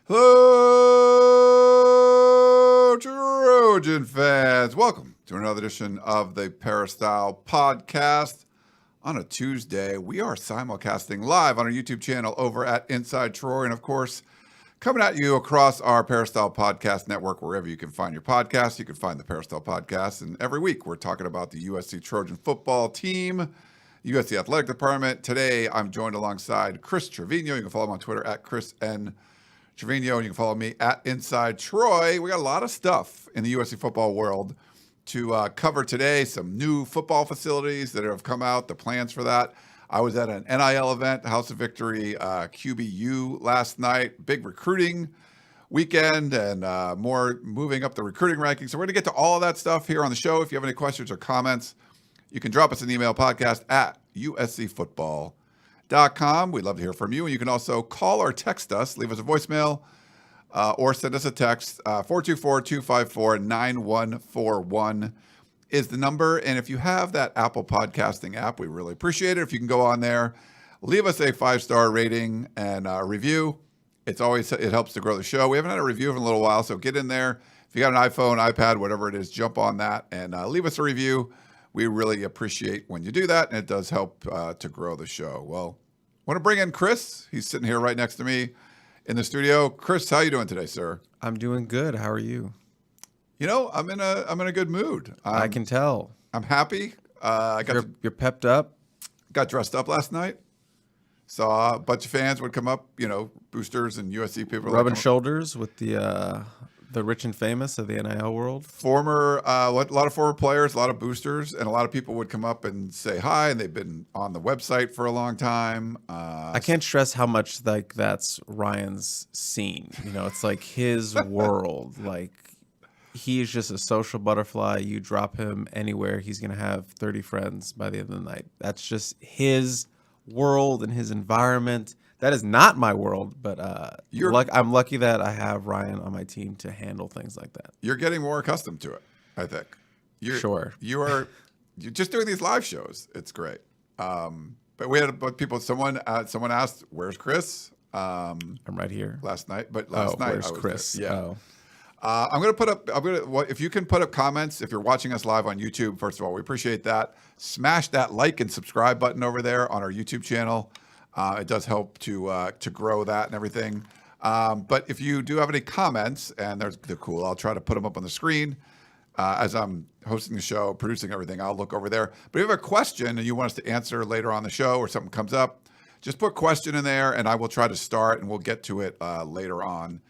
Hello, Trojan fans. Welcome to another edition of the Peristyle Podcast. On a Tuesday, we are simulcasting live on our YouTube channel over at Inside Troy, and of course, coming at you across our Peristyle Podcast network, wherever you can find your podcast. You can find the Peristyle Podcast, and every week we're talking about the USC Trojan football team, USC Athletic Department. Today, I'm joined alongside Chris Trevino. You can follow him on Twitter at Chris N. Trevino, and you can follow me at Inside Troy. We got a lot of stuff in the USC football world to cover today. Some new football facilities that have come out, the plans for that. I was at an NIL event, House of Victory QBU last night. Big recruiting weekend and more moving up the recruiting rankings. So we're going to get to all of that stuff here on the show. If you have any questions or comments, you can drop us an email, podcast at uscfootball.com. We'd love to hear from you. And you can also call or text us, leave us a voicemail, or send us a text. 424-254-9141 is the number. And if you have that Apple Podcasting app, we really appreciate it. If you can go on there, leave us a 5-star rating and a review. It helps to grow the show. We haven't had a review in a little while, so get in there. If you got an iPhone, iPad, whatever it is, jump on that and leave us a review. We really appreciate when you do that, and it does help to grow the show. Well, I want to bring in Chris. He's sitting here right next to me in the studio. Chris, how you doing today, sir? I'm doing good. How are you? You know, I'm in a good mood. I can tell. I'm happy. You're pepped up. Got dressed up last night. Saw a bunch of fans would come up. You know, boosters and USC people rubbing shoulders with the rich and famous of the NIL world. A lot of former players, a lot of boosters, and a lot of people would come up and say hi, and they've been on the website for a long time. I can't stress how much like that's Ryan's scene. You know, it's like his world. Like he's just a social butterfly. You drop him anywhere, he's gonna have 30 friends by the end of the night. That's just his world and his environment. That is not my world, but I'm lucky that I have Ryan on my team to handle things like that. You're getting more accustomed to it, I think. You're just doing these live shows. It's great. But we had a bunch of people. Someone asked, "Where's Chris?" I'm right here. Last night, but last night where's Chris? There. Yeah. Oh. I'm gonna put up. If you can put up comments, if you're watching us live on YouTube, first of all, we appreciate that. Smash that like and subscribe button over there on our YouTube channel. It does help to grow that and everything. But if you do have any comments, and they're cool, I'll try to put them up on the screen as I'm hosting the show, producing everything. I'll look over there. But if you have a question and you want us to answer later on the show or something comes up, just put question in there, and I will try to start, and we'll get to it later on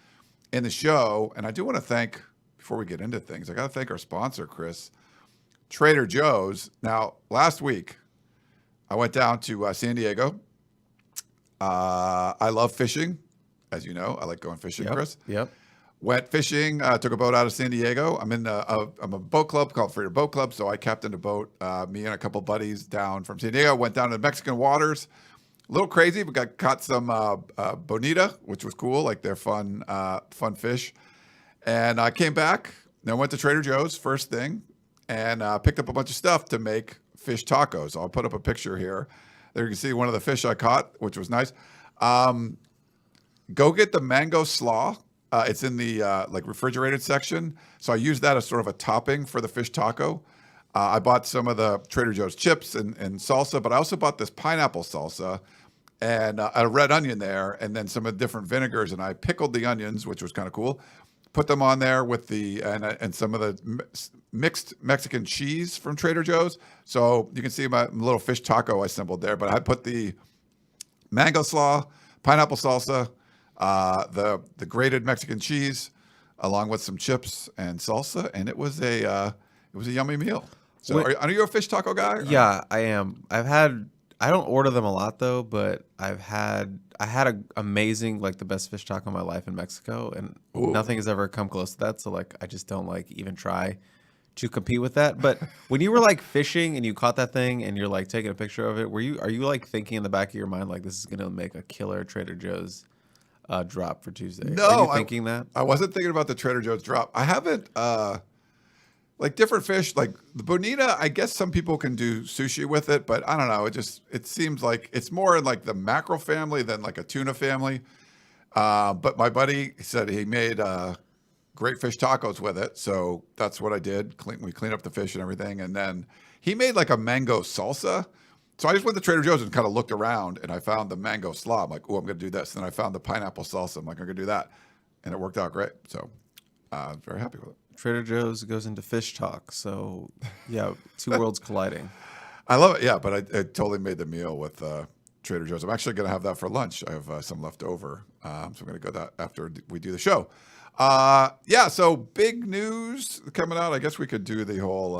in the show. And I do want to thank, before we get into things, I got to thank our sponsor, Chris, Trader Joe's. Now, last week, I went down to San Diego. I love fishing, as you know. I like going fishing, Chris. Yep. Went fishing. Took a boat out of San Diego. I'm a boat club called Freedom Boat Club, so I captained a boat. Me and a couple buddies down from San Diego went down to the Mexican waters. A little crazy. We caught some bonita, which was cool. Like they're fun fish. And I came back. Then went to Trader Joe's first thing, and picked up a bunch of stuff to make fish tacos. I'll put up a picture here. There you can see one of the fish I caught, which was nice. Go get the mango slaw. It's in the refrigerated section. So I used that as sort of a topping for the fish taco. I bought some of the Trader Joe's chips and salsa, but I also bought this pineapple salsa and a red onion there, and then some of the different vinegars. And I pickled the onions, which was kind of cool. Put them on there with and some of the mixed Mexican cheese from Trader Joe's. So you can see my little fish taco I assembled there. But I put the mango slaw, pineapple salsa, the grated Mexican cheese, along with some chips and salsa, and it was a yummy meal. So, are you a fish taco guy? Yeah, I am. I don't order them a lot though, but I had an amazing, like the best fish taco of my life in Mexico, and nothing has ever come close to that. So like, I just don't like even try to compete with that. But when you were like fishing and you caught that thing and you're like taking a picture of it, are you like thinking in the back of your mind like this is gonna make a killer Trader Joe's drop for Tuesday? No, are you thinking that? I wasn't thinking about the Trader Joe's drop. I haven't. Like different fish, like the bonita, I guess some people can do sushi with it, but I don't know. It seems like it's more in like the mackerel family than like a tuna family. But my buddy said he made great fish tacos with it, so that's what I did. We cleaned up the fish and everything, and then he made like a mango salsa. So I just went to Trader Joe's and kind of looked around, and I found the mango slaw. I'm like, oh, I'm going to do this. And then I found the pineapple salsa. I'm like, I'm going to do that, and it worked out great. So I was very happy with it. Trader Joe's goes into fish talk, so yeah, two worlds colliding. I love it, yeah, but I totally made the meal with Trader Joe's. I'm actually going to have that for lunch. I have some left over, so I'm going to go that after we do the show. Yeah, so big news coming out. I guess we could do the whole.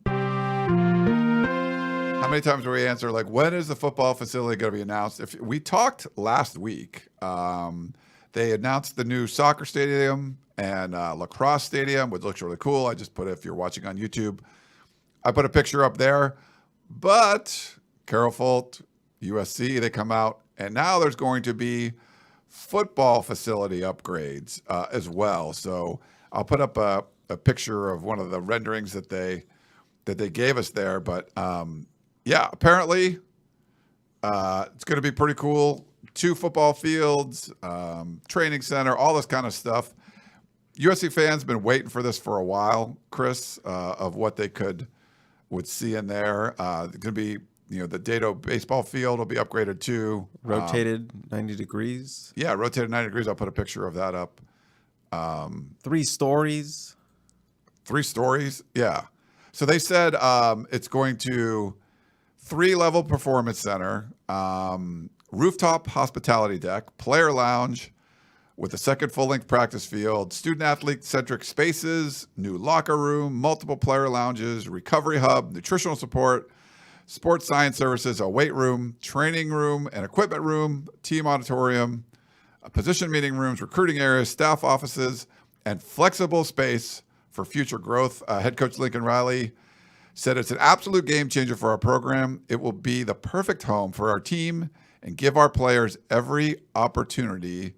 How many times do we answer like when is the football facility going to be announced? If we talked last week, they announced the new soccer stadium and lacrosse stadium, which looks really cool. I just put it, if you're watching on YouTube, I put a picture up there. But Carol Folt, USC, they come out, and now there's going to be football facility upgrades as well. So I'll put up a picture of one of the renderings that they gave us there. But yeah, apparently it's going to be pretty cool. 2 football fields, training center, all this kind of stuff. USC fans been waiting for this for a while, Chris, of what they would see in there. It's going to be, the Dado baseball field will be upgraded too. Rotated 90 degrees. Yeah, rotated 90 degrees. I'll put a picture of that up. 3 stories. 3 stories, yeah. So they said it's going to 3-level performance center, rooftop hospitality deck, player lounge, with a second full-length practice field, student-athlete-centric spaces, new locker room, multiple player lounges, recovery hub, nutritional support, sports science services, a weight room, training room, and equipment room, team auditorium, position meeting rooms, recruiting areas, staff offices, and flexible space for future growth. Head coach Lincoln Riley said it's an absolute game changer for our program. It will be the perfect home for our team and give our players every opportunity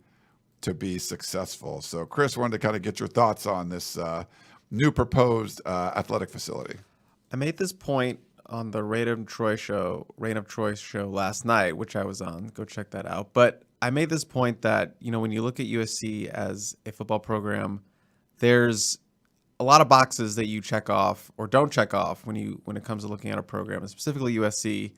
to be successful. So, Chris, wanted to kind of get your thoughts on this new proposed athletic facility. I made this point on the Reign of Troy show last night, which I was on. Go check that out. But I made this point that, when you look at USC as a football program, there's a lot of boxes that you check off or don't check off when it comes to looking at a program, and specifically USC.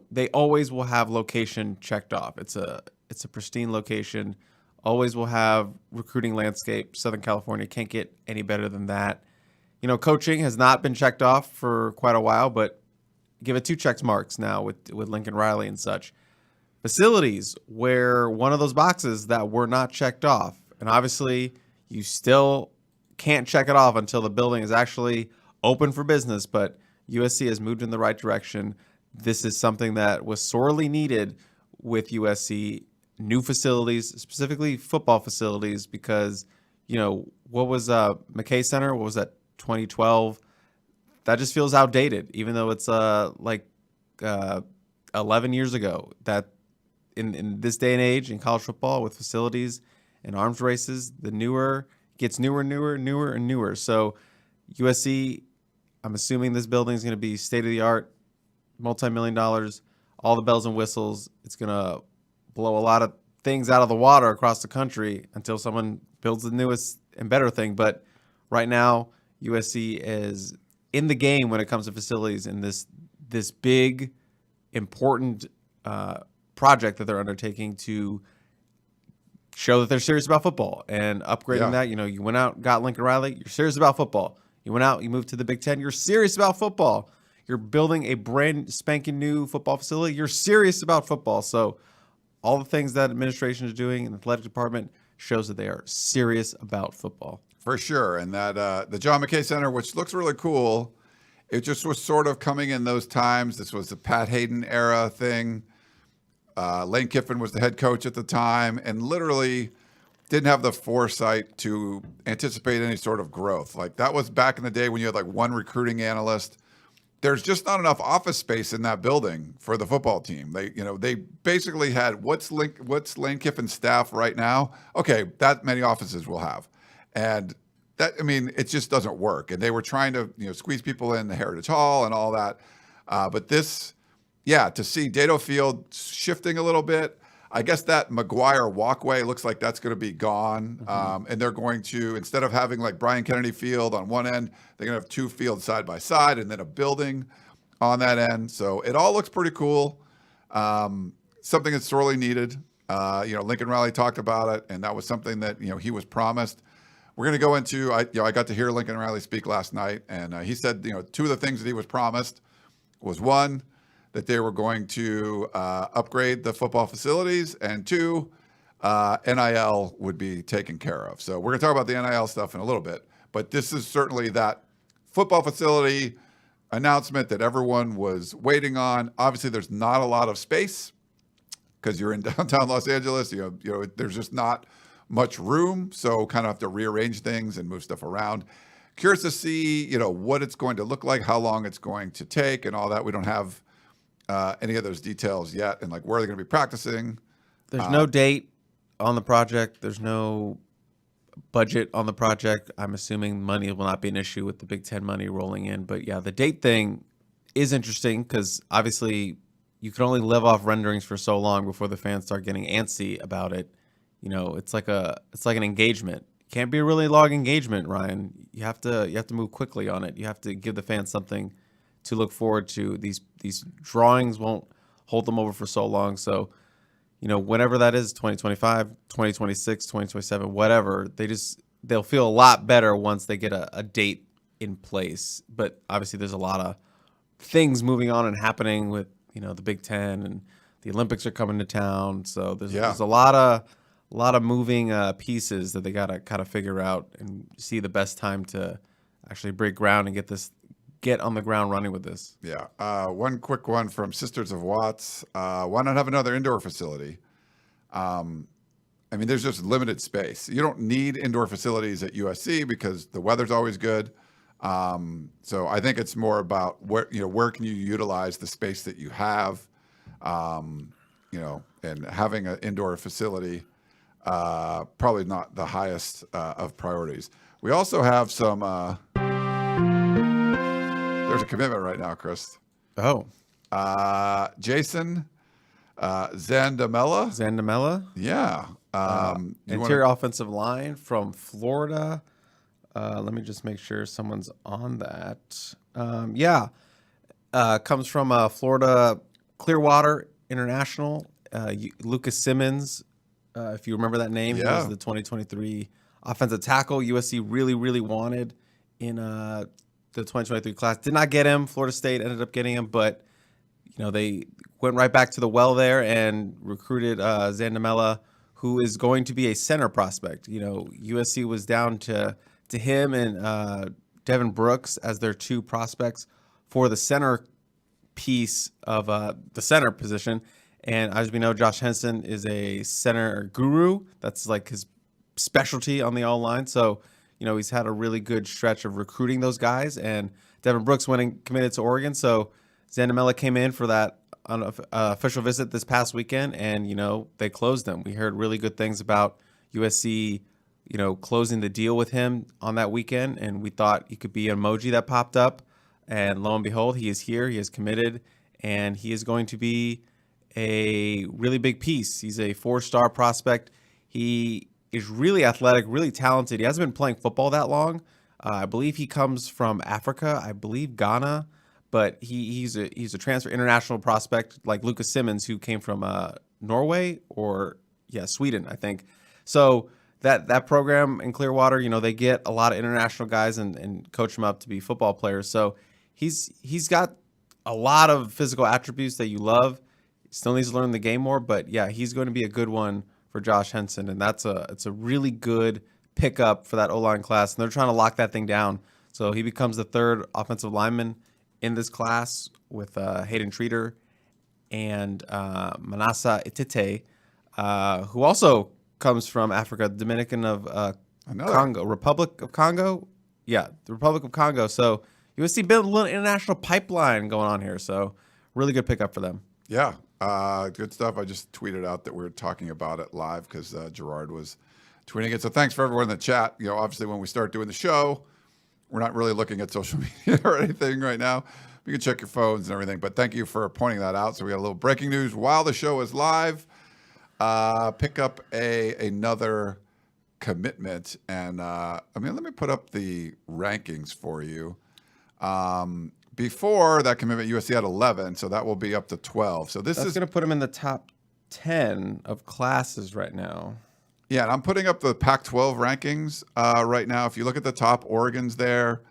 They always will have location checked off. It's a pristine location. Always will have recruiting landscape. Southern California can't get any better than that. Coaching has not been checked off for quite a while, but give it 2 check marks now with Lincoln Riley and such. Facilities where one of those boxes that were not checked off, and obviously you still can't check it off until the building is actually open for business, but USC has moved in the right direction. This is something that was sorely needed with USC. New facilities, specifically football facilities, because, what was McKay Center? What was that, 2012? That just feels outdated, even though it's 11 years ago. That in this day and age in college football with facilities and arms races, the newer gets newer. So USC, I'm assuming this building is going to be state-of-the-art, multi-million dollars, all the bells and whistles. It's going to blow a lot of things out of the water across the country until someone builds the newest and better thing. But right now, USC is in the game when it comes to facilities in this big, important project that they're undertaking to show that they're serious about football and upgrading that. You went out, got Lincoln Riley, you're serious about football. You went out, you moved to the Big Ten, you're serious about football. You're building a brand spanking new football facility, you're serious about football. So all the things that administration is doing in the athletic department shows that they are serious about football. For sure. And that the John McKay Center, which looks really cool, it just was sort of coming in those times. This was the Pat Hayden era thing. Lane Kiffin was the head coach at the time and literally didn't have the foresight to anticipate any sort of growth. Like that was back in the day when you had like one recruiting analyst. There's just not enough office space in that building for the football team. They basically had what's Lane Kiffin's staff right now? Okay, that many offices we'll have. And that, I mean, it just doesn't work. And they were trying to, squeeze people in the Heritage Hall and all that. But this, to see Dado Field shifting a little bit, I guess that McGuire walkway looks like that's going to be gone. And they're going to, instead of having like Brian Kennedy Field on one end, they're going to have two fields side by side and then a building on that end. So it all looks pretty cool. Something that's sorely needed. Lincoln Riley talked about it, and that was something that, he was promised. We're going to go into, I got to hear Lincoln Riley speak last night, and he said, two of the things that he was promised was one, that they were going to upgrade the football facilities, and two, NIL would be taken care of. So we're going to talk about the NIL stuff in a little bit, but this is certainly that football facility announcement that everyone was waiting on. Obviously, there's not a lot of space because you're in downtown Los Angeles. There's just not much room, so kind of have to rearrange things and move stuff around. Curious to see, what it's going to look like, how long it's going to take, and all that. We don't have any of those details yet, and like where they're going to be practicing. There's no date on the project. There's no budget on the project. I'm assuming money will not be an issue with the Big Ten money rolling in. But yeah, the date thing is interesting because obviously you can only live off renderings for so long before the fans start getting antsy about it. It's like an engagement. It can't be a really long engagement, Ryan. You have to move quickly on it. You have to give the fans something to look forward to. These drawings won't hold them over for so long. So, whenever that is, 2025, 2026, 2027, whatever, they'll feel a lot better once they get a date in place. But obviously there's a lot of things moving on and happening with, the Big Ten, and the Olympics are coming to town. So there's a lot of moving pieces that they got to kind of figure out and see the best time to actually break ground and get on the ground running with this. Yeah. One quick one from Sisters of Watts. Why not have another indoor facility? There's just limited space. You don't need indoor facilities at USC because the weather's always good. So I think it's more about where can you utilize the space that you have, and having an indoor facility, probably not the highest of priorities. We also have some, there's a commitment right now, Chris. Oh. Jason Zandamela. Yeah. Interior offensive line from Florida. Let me just make sure someone's on that. Comes from Florida Clearwater International. Lucas Simmons, if you remember that name, he was the 2023 offensive tackle USC really, really wanted in the 2023 class. Did not get him. Florida State ended up getting him, but they went right back to the well there and recruited Zandamela, who is going to be a center prospect. USC was down to him and Devin Brooks as their two prospects for the center piece of the center position. And as we know, Josh Henson is a center guru. That's like his specialty on the all line. So, he's had a really good stretch of recruiting those guys. And Devin Brooks went and committed to Oregon. So Zandamela came in for that official visit this past weekend, and, they closed him. We heard really good things about USC, closing the deal with him on that weekend, and we thought he could be an emoji that popped up. And lo and behold, he is here. He is committed, and he is going to be a really big piece. He's a 4-star prospect. He is really athletic, really talented. He hasn't been playing football that long. I believe he comes from Africa. I believe Ghana, but he's a transfer international prospect like Lucas Simmons, who came from Norway or Sweden, I think. So that program in Clearwater, they get a lot of international guys and coach them up to be football players. So he's got a lot of physical attributes that you love. Still needs to learn the game more, but he's going to be a good one for Josh Henson, and it's a really good pickup for that O-line class, and they're trying to lock that thing down. So he becomes the third offensive lineman in this class with Hayden Treater and Manasa Itite, who also comes from Africa, Dominican of Congo, Republic of Congo. Yeah, the Republic of Congo. So USC built a little international pipeline going on here. So really good pickup for them. Yeah, good stuff. I just tweeted out that we were talking about it live because Gerard was tweeting it. So thanks for everyone in the chat. Obviously when we start doing the show, we're not really looking at social media or anything right now. You can check your phones and everything. But thank you for pointing that out. So we got a little breaking news while the show is live. Pick up another commitment, and let me put up the rankings for you. Before that commitment, USC had 11, so that will be up to 12. So that's going to put them in the top 10 of classes right now. Yeah, and I'm putting up the Pac-12 rankings right now. If you look at the top, Oregon's there,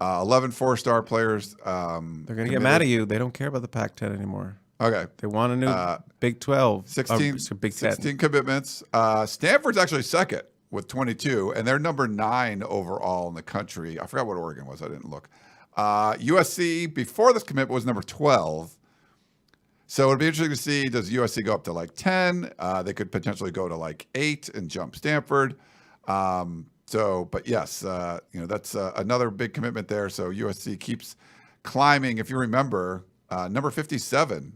11 four-star players. They're going to get mad at you. They don't care about the Pac-10 anymore. Okay. They want a new Big 12. 16, Big 10. 16 commitments. Stanford's actually second with 22, and they're number 9 overall in the country. I forgot what Oregon was. I didn't look. USC, before this commitment, was number 12. So it'll be interesting to see, does USC go up to like 10? They could potentially go to like 8 and jump Stanford. But yes, that's another big commitment there. So USC keeps climbing. If you remember, number 57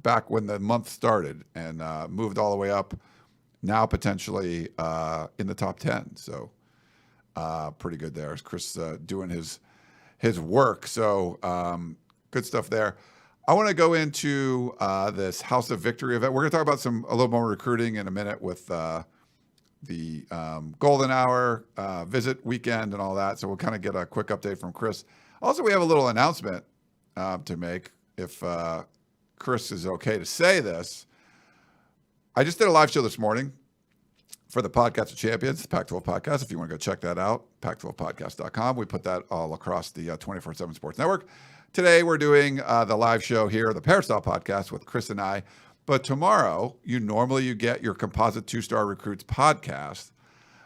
back when the month started and moved all the way up. Now potentially in the top 10. So pretty good there. Chris doing his work. So good stuff there. I want to go into this House of Victory event. We're going to talk about a little more recruiting in a minute with the Golden Hour visit weekend and all that. So we'll kind of get a quick update from Chris. Also, we have a little announcement to make, if Chris is okay to say this. I just did a live show this morning for the Podcast of Champions, the Pac-12 podcast. If you want to go check that out, pac12podcast.com. We put that all across the 24/7 Sports Network. Today, we're doing the live show here, the Peristyle Podcast with Chris and I. But tomorrow, you get your Composite 2-Star Recruits podcast.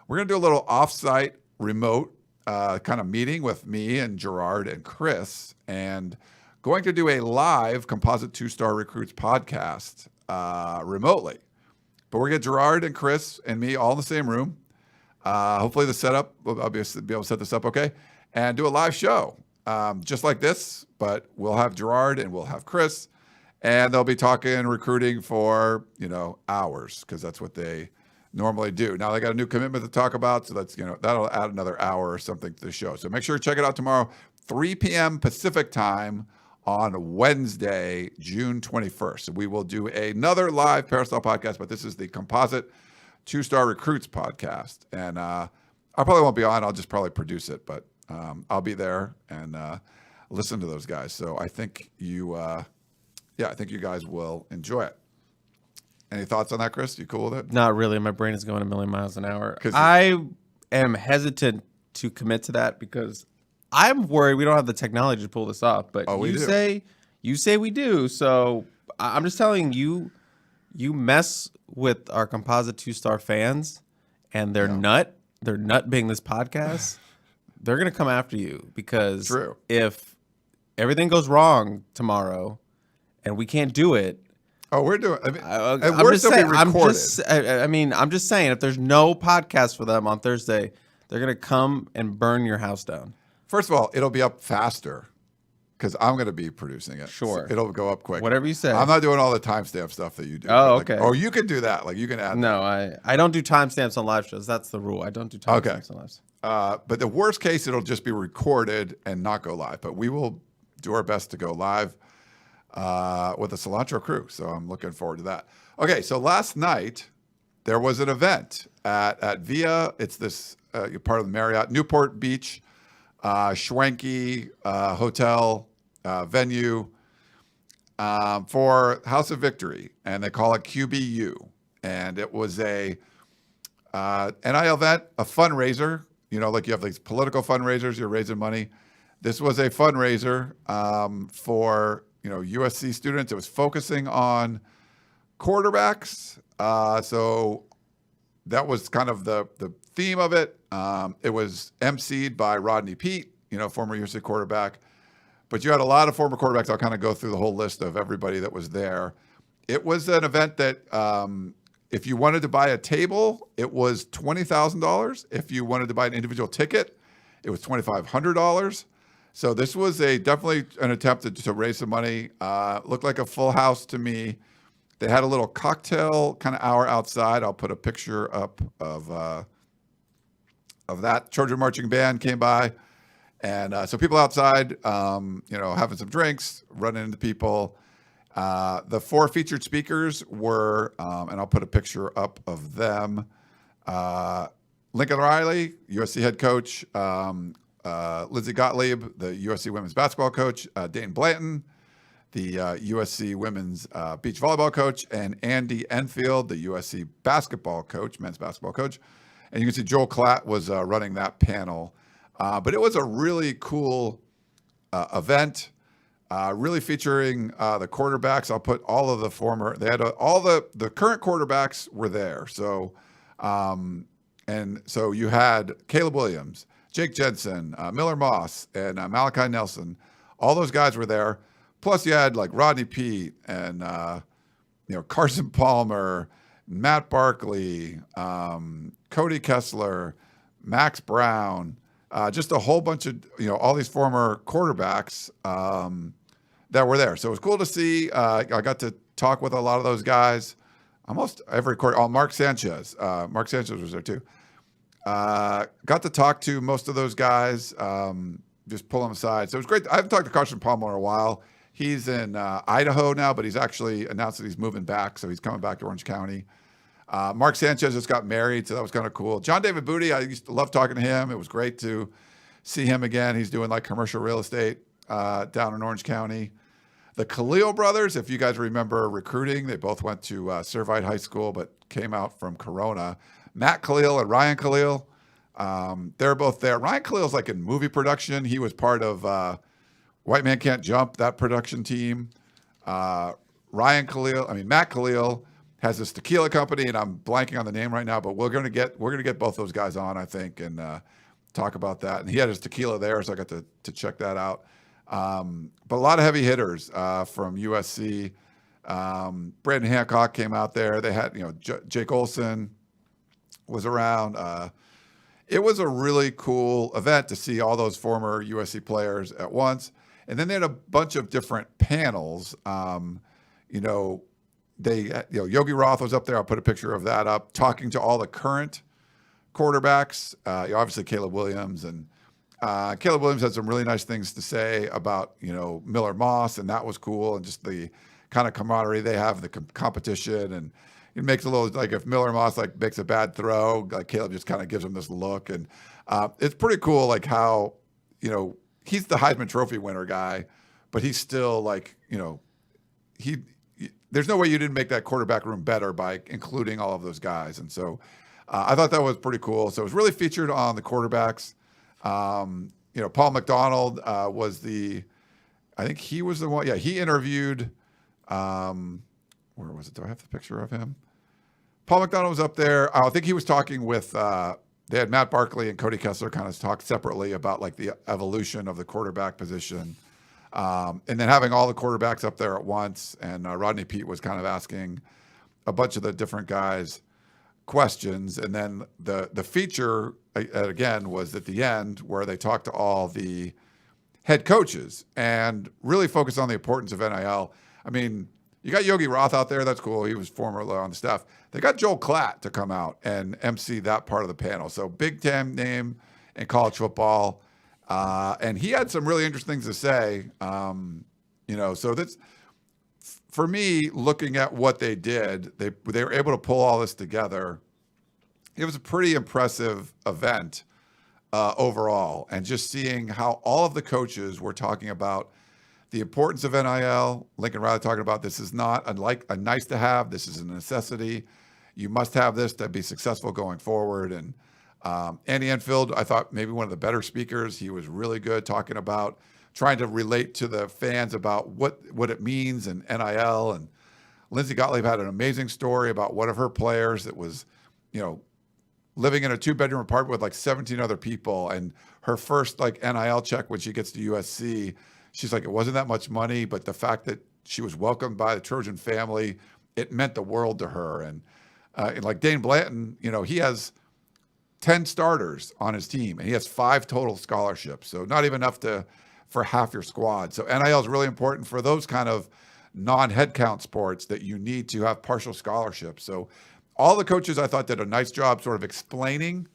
We're going to do a little off-site, remote kind of meeting with me and Gerard and Chris, and going to do a live Composite 2-Star Recruits podcast remotely. But we're going to get Gerard and Chris and me all in the same room. Hopefully the setup, I'll be able to set this up okay, and do a live show just like this, but we'll have Gerard and we'll have Chris, and they'll be talking recruiting for, hours, because that's what they normally do. Now they got a new commitment to talk about, so that'll add another hour or something to the show. So make sure to check it out tomorrow, 3 p.m. Pacific time, on Wednesday, June 21st. So we will do another live Peristyle podcast, but this is the Composite 2-Star Recruits podcast. And I probably won't be on. I'll just probably produce it, but I'll be there and listen to those guys. So I think you guys will enjoy it. Any thoughts on that, Chris? You cool with it? Not really. My brain is going a million miles an hour. I am hesitant to commit to that because I'm worried we don't have the technology to pull this off, but you say we do. So I'm just telling you, you mess with our Composite 2-Star fans and they're nut being this podcast, they're going to come after you because if everything goes wrong tomorrow and we can't do it. Oh, we're doing. I'm just saying if there's no podcast for them on Thursday, they're going to come and burn your house down. First of all, it'll be up faster because I'm going to be producing it. Sure. So it'll go up quick. Whatever you say. I'm not doing all the timestamp stuff that you do. Oh, okay. You can do that. You can add No, I don't do timestamps on live shows. That's the rule. I don't do timestamps on live. But the worst case, it'll just be recorded and not go live. But we will do our best to go live with the Cilantro crew. So I'm looking forward to that. Okay, so last night, there was an event at Via. It's this part of the Marriott Newport Beach schwanky hotel venue for House of Victory, and they call it QBU. And it was a NIL event, a fundraiser. Like you have these political fundraisers, you're raising money. This was a fundraiser for USC students. It was focusing on quarterbacks. So that was kind of the theme of it. It was emceed by Rodney Peete, former USC quarterback. But you had a lot of former quarterbacks. I'll kind of go through the whole list of everybody that was there. It was an event that if you wanted to buy a table, it was $20,000. If you wanted to buy an individual ticket, it was $2,500. So this was definitely an attempt to raise some money. Looked like a full house to me. They had a little cocktail kind of hour outside. I'll put a picture up of that. Trojan marching band came by. And so people outside, having some drinks, running into people. The 4 featured speakers were, and I'll put a picture up of them, Lincoln Riley, USC head coach, Lindsey Gottlieb, the USC women's basketball coach, Dayton Blanton, the USC women's beach volleyball coach, and Andy Enfield, the USC basketball coach, men's basketball coach. And you can see Joel Klatt was running that panel. But it was a really cool event, really featuring the quarterbacks. I'll put all of the they had all the current quarterbacks were there. So, and so you had Caleb Williams, Jake Jensen, Miller Moss, and Malachi Nelson. All those guys were there. Plus you had like Rodney Peete and, Carson Palmer, Matt Barkley, Cody Kessler, Max Brown, just a whole bunch of, all these former quarterbacks that were there. So it was cool to see. I got to talk with a lot of those guys. Almost every quarter. Oh, Mark Sanchez. Mark Sanchez was there too. Got to talk to most of those guys, just pull them aside. So it was great. I haven't talked to Carson Palmer in a while. He's in Idaho now, but he's actually announced that he's moving back. So he's coming back to Orange County. Mark Sanchez just got married, so that was kind of cool. John David Booty, I used to love talking to him. It was great to see him again. He's doing like commercial real estate down in Orange County. The Khalil brothers, if you guys remember recruiting, they both went to Servite High School, but came out from Corona. Matt Khalil and Ryan Khalil, they're both there. Ryan Khalil's like in movie production. He was part of White Man Can't Jump, that production team. Matt Khalil has this tequila company, and I'm blanking on the name right now, but we're gonna get both those guys on, I think, and talk about that. And he had his tequila there, so I got to check that out. But a lot of heavy hitters from USC. Brandon Hancock came out there. They had Jake Olson was around. It was a really cool event to see all those former USC players at once. And then they had a bunch of different panels. Yogi Roth was up there. I'll put a picture of that up, talking to all the current quarterbacks. Obviously Caleb Williams, and Caleb Williams had some really nice things to say about Miller Moss, and that was cool, and just the kind of camaraderie they have, the competition, and it makes a little like if Miller Moss makes a bad throw, like Caleb just kind of gives him this look, and it's pretty cool, like how he's the Heisman Trophy winner guy, but he's still there's no way you didn't make that quarterback room better by including all of those guys. And so I thought that was pretty cool. So it was really featured on the quarterbacks. Paul McDonald I think he was the one. Yeah, he interviewed, where was it? Do I have the picture of him? Paul McDonald was up there. I think he was talking with, they had Matt Barkley and Cody Kessler kind of talk separately about the evolution of the quarterback position. And then having all the quarterbacks up there at once, and Rodney Peete was kind of asking a bunch of the different guys questions. And then the feature, again, was at the end where they talked to all the head coaches and really focused on the importance of NIL. I mean, you got Yogi Roth out there. That's cool. He was formerly on the staff. They got Joel Klatt to come out and MC that part of the panel. So big time name in college football. And he had some really interesting things to say, so that's, for me, looking at what they did, they were able to pull all this together. It was a pretty impressive event overall, and just seeing how all of the coaches were talking about the importance of NIL. Lincoln Riley talking about this is not a nice to have, this is a necessity. You must have this to be successful going forward. And Andy Enfield, I thought maybe one of the better speakers. He was really good talking about trying to relate to the fans about what it means and NIL. And Lindsey Gottlieb had an amazing story about one of her players that was, living in a 2-bedroom apartment with like 17 other people. And her first like NIL check when she gets to USC, she's like, it wasn't that much money, but the fact that she was welcomed by the Trojan family, it meant the world to her. And like Dane Blanton, he has 10 starters on his team, and he has 5 total scholarships. So not even enough for half your squad. So NIL is really important for those kind of non-headcount sports that you need to have partial scholarships. So all the coaches, I thought, did a nice job sort of explaining,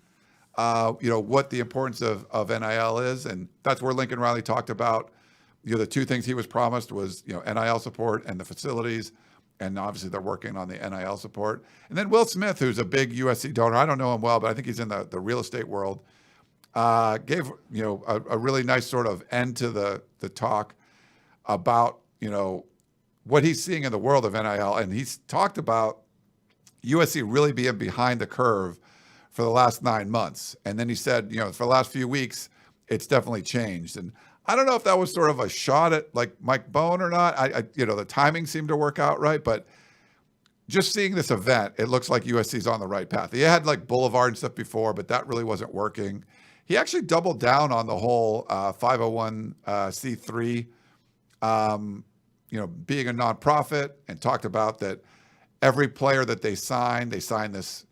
what the importance of NIL is. And that's where Lincoln Riley talked about, the 2 things he was promised was, NIL support and the facilities. And obviously they're working on the NIL support. And then Will Smith, who's a big USC donor, I don't know him well, but I think he's in the real estate world, gave, a really nice sort of end to the talk about, what he's seeing in the world of NIL. And he's talked about USC really being behind the curve for the last 9 months. And then he said, for the last few weeks, it's definitely changed. And I don't know if that was sort of a shot at like Mike Bohn or not. The timing seemed to work out right, but just seeing this event, it looks like USC's on the right path. He had like Boulevard and stuff before, but that really wasn't working. He actually doubled down on the whole 501c3, being a nonprofit, and talked about that every player that they sign this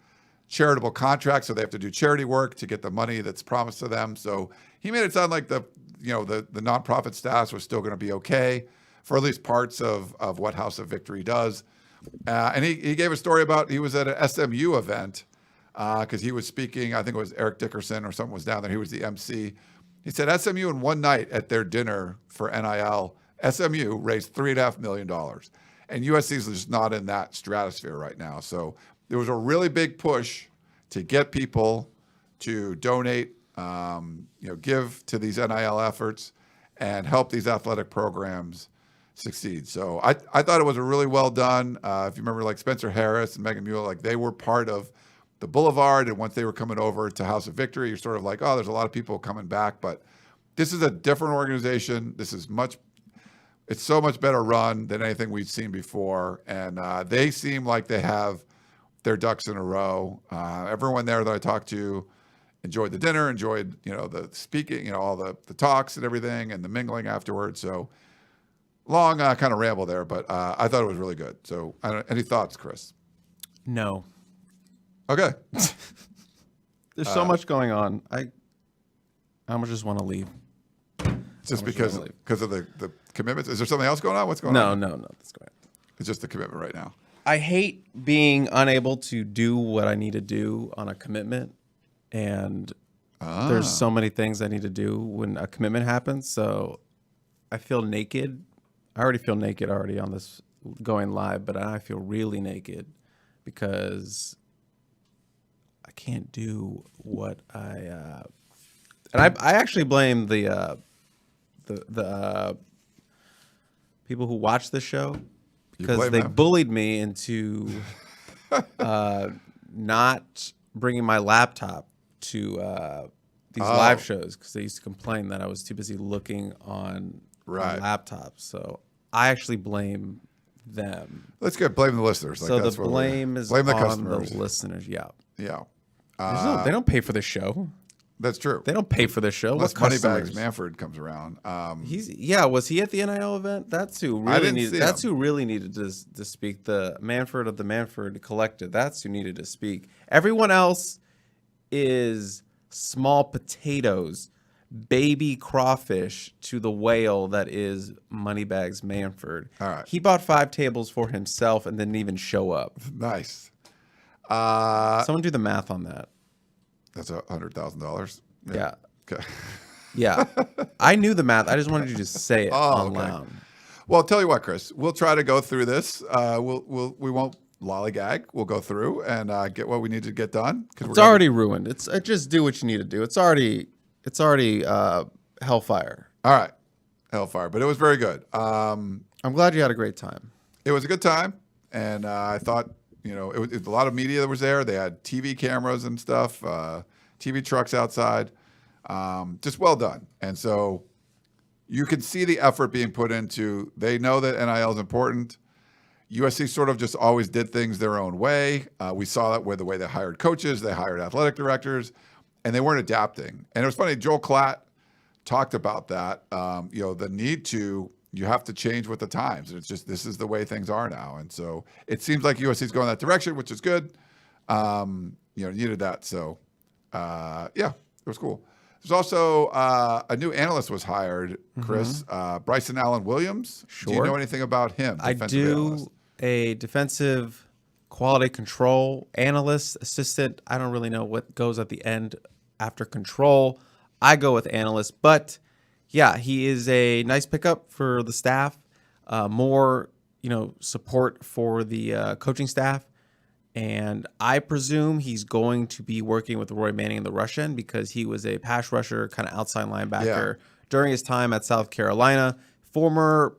charitable contract, so they have to do charity work to get the money that's promised to them. So he made it sound like the nonprofit status was still going to be okay for at least parts of what House of Victory does. And he gave a story about he was at an SMU event because he was speaking. I think it was Eric Dickerson or someone was down there. He was the MC. He said SMU in one night at their dinner for NIL, SMU raised $3.5 million. And USC is just not in that stratosphere right now. So there was a really big push to get people to donate, give to these NIL efforts and help these athletic programs succeed. So I thought it was a really well done. If you remember, like Spencer Harris and Megan Mueller, like they were part of the Boulevard. And once they were coming over to House of Victory, you're sort of like, oh, there's a lot of people coming back. But this is a different organization. It's so much better run than anything we've seen before. And they seem like they have their ducks in a row. Everyone there that I talked to enjoyed the dinner, enjoyed, the speaking, all the talks and everything and the mingling afterwards. So long kind of ramble there, but I thought it was really good. So any thoughts, Chris? No. Okay. There's so much going on. I just want to leave. Just because of the commitments? Is there something else going on? What's going on? No. That's going on. It's just the commitment right now. I hate being unable to do what I need to do on a commitment. And there's so many things I need to do when a commitment happens. So I feel naked. I already feel naked on this going live, but I feel really naked because I can't do what I and I actually blame the people who watch this show because they bullied me into not bringing my laptop to these live shows because they used to complain that I was too busy looking on my laptop. So I actually blame them. Let's blame the listeners. So the blame is blame the on customers. the listeners. Yeah. Yeah. They don't pay for this show. That's true. They don't pay for this show. Unless Moneybags Manford comes around. Was he at the NIL event? That's who really needed to speak. The Manford of the Manford Collective. That's who needed to speak. Everyone else is small potatoes, baby crawfish to the whale that is Moneybags Manford. All right. He bought 5 tables for himself and didn't even show up. Nice. Someone do the math on that. That's $100,000. Yeah. Okay. Yeah. I knew the math. I just wanted you to say it on okay. loud. Well, I'll tell you what, Chris. We'll try to go through this. We won't lollygag. We'll go through and get what we need to get done. It's already ruined. Just do what you need to do. It's already hellfire. All right. Hellfire. But it was very good. I'm glad you had a great time. It was a good time. And I thought, it was a lot of media that was there. They had TV cameras and stuff, TV trucks outside. Just well done. And so you can see the effort being put into, they know that NIL is important. USC sort of just always did things their own way. We saw that with the way they hired coaches, they hired athletic directors, and they weren't adapting. And it was funny, Joel Klatt talked about that, the need to, you have to change with the times. And it's just, this is the way things are now. And so it seems like USC is going that direction, which is good. Needed that. So, it was cool. There's also a new analyst was hired, Chris, Bryson Allen Williams. Sure. Do you know anything about him? I do. Analyst? A defensive quality control analyst, assistant. I don't really know what goes at the end after control. I go with analyst, but yeah, he is a nice pickup for the staff. More, support for the coaching staff. And I presume he's going to be working with Roy Manning in the rush end because he was a pass rusher, kind of outside linebacker during his time at South Carolina. Former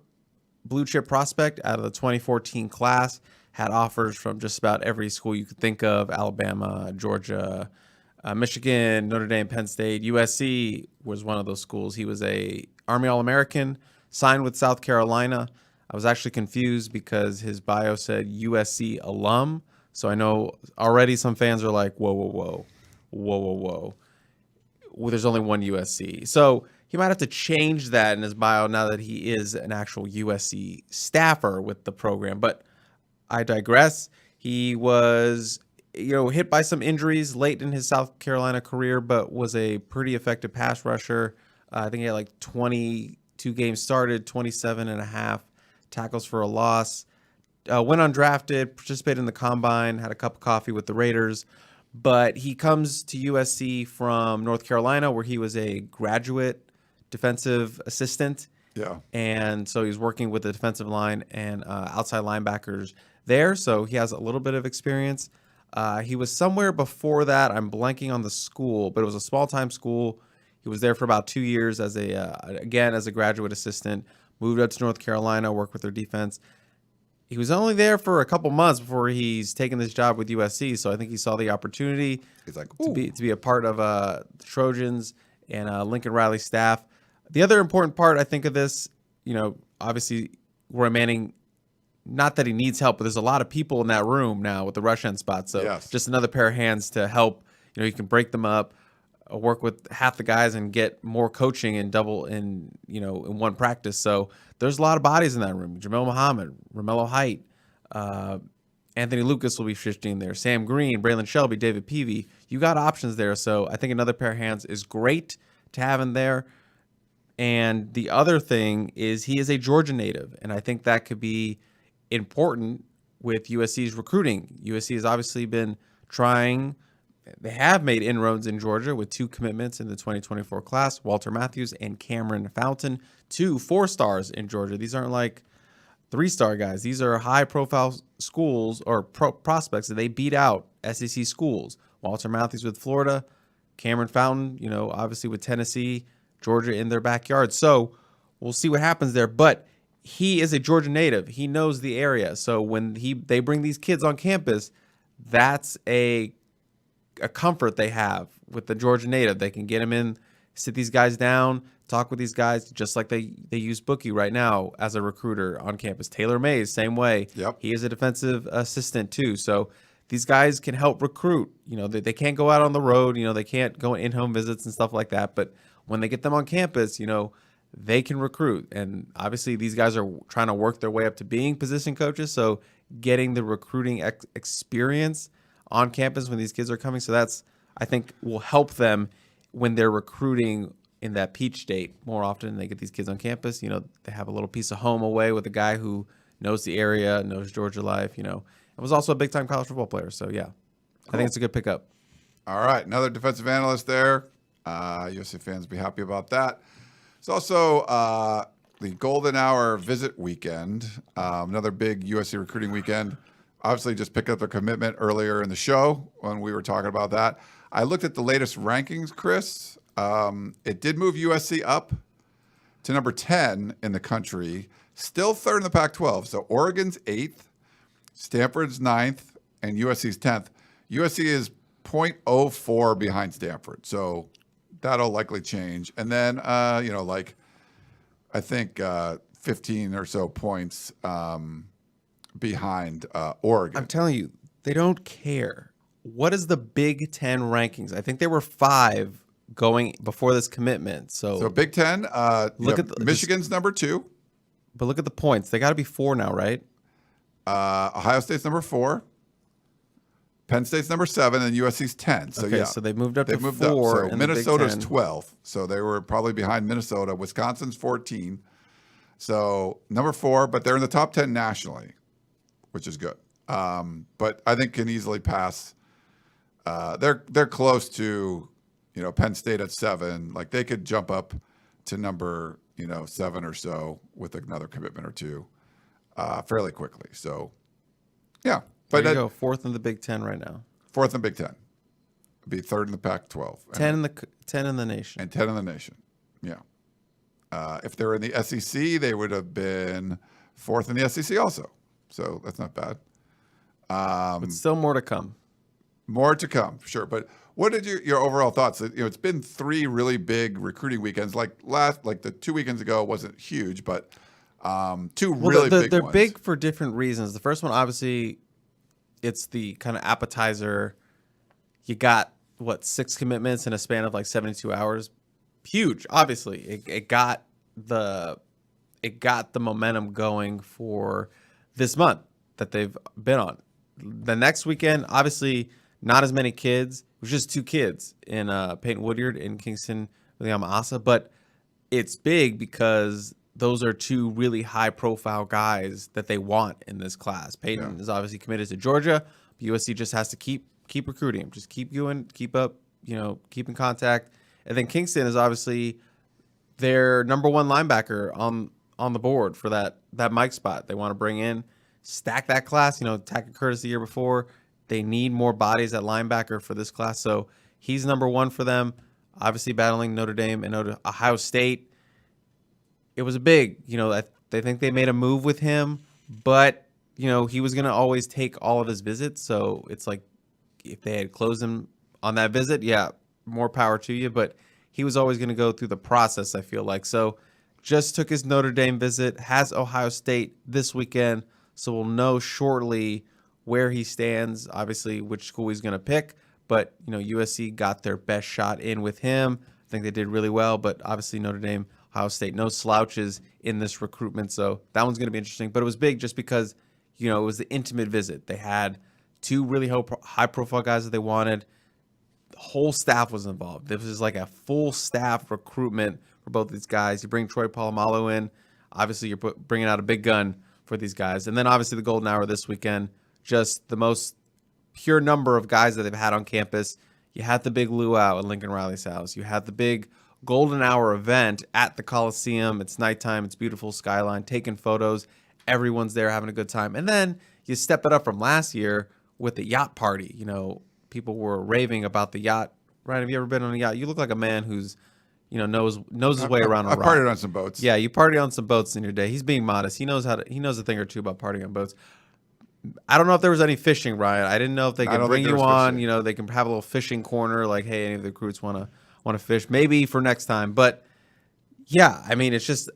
blue chip prospect out of the 2014 class, had offers from just about every school you could think of: Alabama, Georgia, Michigan, Notre Dame, Penn State. USC was one of those schools. He was a Army All-American, signed with South Carolina. I was actually confused because his bio said USC alum. So I know already some fans are like, whoa. Well, there's only one USC. So he might have to change that in his bio now that he is an actual USC staffer with the program. But I digress. He was, hit by some injuries late in his South Carolina career, but was a pretty effective pass rusher. I think he had like 22 games started, 27 and a half tackles for a loss. Went undrafted, participated in the combine, had a cup of coffee with the Raiders. But he comes to USC from North Carolina, where he was a graduate defensive assistant. Yeah. And so he's working with the defensive line and outside linebackers there. So he has a little bit of experience. He was somewhere before that. I'm blanking on the school, but it was a small-time school. He was there for about 2 years as a graduate assistant. Moved up to North Carolina, worked with their defense. He was only there for a couple months before he's taken this job with USC. So I think he saw the opportunity to be a part of the Trojans and Lincoln Riley staff. The other important part, I think, of this, obviously Roy Manning, not that he needs help, but there's a lot of people in that room now with the rush end spot. So just another pair of hands to help. You can break them up, work with half the guys and get more coaching and double in one practice. So there's a lot of bodies in that room. Jamel Muhammad, Romello Height, Anthony Lucas will be shifting there. Sam Green, Braylon Shelby, David Peavy. You got options there. So I think another pair of hands is great to have in there. And the other thing is he is a Georgia native, and I think that could be important with USC's recruiting. USC has obviously been trying. They have made inroads in Georgia with 2 commitments in the 2024 class, Walter Matthews and Cameron Fountain, 2 4-stars in Georgia. These aren't like 3-star guys. These are high-profile schools or prospects that they beat out SEC schools. Walter Matthews with Florida, Cameron Fountain, obviously with Tennessee, Georgia in their backyard. So we'll see what happens there. But he is a Georgia native. He knows the area. So when they bring these kids on campus, that's a comfort they have with the Georgia native. They can get them in, sit these guys down, talk with these guys, just like they use Bookie right now as a recruiter on campus. Taylor Mays, same way. Yep. He is a defensive assistant too. So these guys can help recruit. They can't go out on the road. They can't go in-home visits and stuff like that. But when they get them on campus, they can recruit. And obviously these guys are trying to work their way up to being position coaches. So getting the recruiting experience on campus when these kids are coming. So that's, I think, will help them when they're recruiting in that Peach State more often. They get these kids on campus. They have a little piece of home away with a guy who knows the area, knows Georgia life, and was also a big-time college football player. So, yeah, cool. I think it's a good pickup. All right, another defensive analyst there. USC fans will be happy about that. It's also the Golden Hour visit weekend, another big USC recruiting weekend. Obviously, just picked up a commitment earlier in the show when we were talking about that. I looked at the latest rankings, Chris. It did move USC up to number 10 in the country, still 3rd in the Pac-12. So Oregon's 8th, Stanford's 9th, and USC's 10th. USC is 0.04 behind Stanford, so that'll likely change. And then, I think 15 or so points behind Oregon. I'm telling you, they don't care. What is the Big Ten rankings? I think there were 5 going before this commitment. So Big Ten, look at Michigan's number 2. But look at the points. They got to be 4 now, right? Ohio State's number 4. Penn State's number 7, and USC's 10. So okay, yeah, so they moved up they to moved 4. up. So in the Big Minnesota's Ten. 12. So they were probably behind Minnesota. Wisconsin's 14. So number 4, but they're in the top 10 nationally, which is good. But I think can easily pass. They're close to, Penn State at 7. Like they could jump up to number 7 or so with another commitment or 2 fairly quickly. So yeah, but There you go, 4th in the Big Ten right now. 4th in Big Ten, be 3rd in the Pac-12, 10 in the nation. and 10 in the nation. Yeah. If they were in the SEC, they would have been 4th in the SEC also. So that's not bad. But still more to come. More to come, sure. But what did your overall thoughts? It's been 3 really big recruiting weekends. Like the 2 weekends ago wasn't huge, but 2 really big they're ones. big for different reasons. The first one, obviously, it's the kind of appetizer. You got 6 commitments in a span of like 72 hours. Huge, obviously. It got the momentum going for this month that they've been on. The next weekend, obviously, not as many kids. It was just 2 kids in Peyton Woodyard and Kingston William Asa, but it's big because those are 2 really high-profile guys that they want in this class. Peyton is obviously committed to Georgia. But USC just has to keep recruiting him. Just keep going, keep up, keep in contact. And then Kingston is obviously their number 1 linebacker on the board for that Mike spot. They want to bring in, stack that class. Tackett Curtis the year before. They need more bodies at linebacker for this class. So he's number 1 for them. Obviously battling Notre Dame and Ohio State. It was a big, they think they made a move with him, but, he was going to always take all of his visits. So it's like if they had closed him on that visit, yeah, more power to you. But he was always going to go through the process, I feel like. So just took his Notre Dame visit, has Ohio State this weekend. So we'll know shortly where he stands, obviously which school he's going to pick. But, USC got their best shot in with him. I think they did really well. But obviously Notre Dame, Ohio State, no slouches in this recruitment. So that one's going to be interesting. But it was big just because, it was the intimate visit. They had 2 really high-profile guys that they wanted. The whole staff was involved. This was like a full staff recruitment for both these guys. You bring Troy Polamalu in. Obviously, you're bringing out a big gun for these guys. And then obviously the Golden Hour this weekend, just the most pure number of guys that they've had on campus. You had the big luau at Lincoln Riley's house. You had the big Golden Hour event at the Coliseum. It's nighttime. It's beautiful skyline, taking photos. Everyone's there having a good time. And then you step it up from last year with the yacht party. People were raving about the yacht. Ryan, have you ever been on a yacht? You look like a man who's, knows his way around a rock. I partied on some boats. Yeah, you party on some boats in your day. He's being modest. He knows a thing or two about partying on boats. I don't know if there was any fishing, Ryan. I didn't know if they could bring you on. Fishing. They can have a little fishing corner. Like, hey, any of the recruits want to fish? Maybe for next time. But yeah, I mean, it's just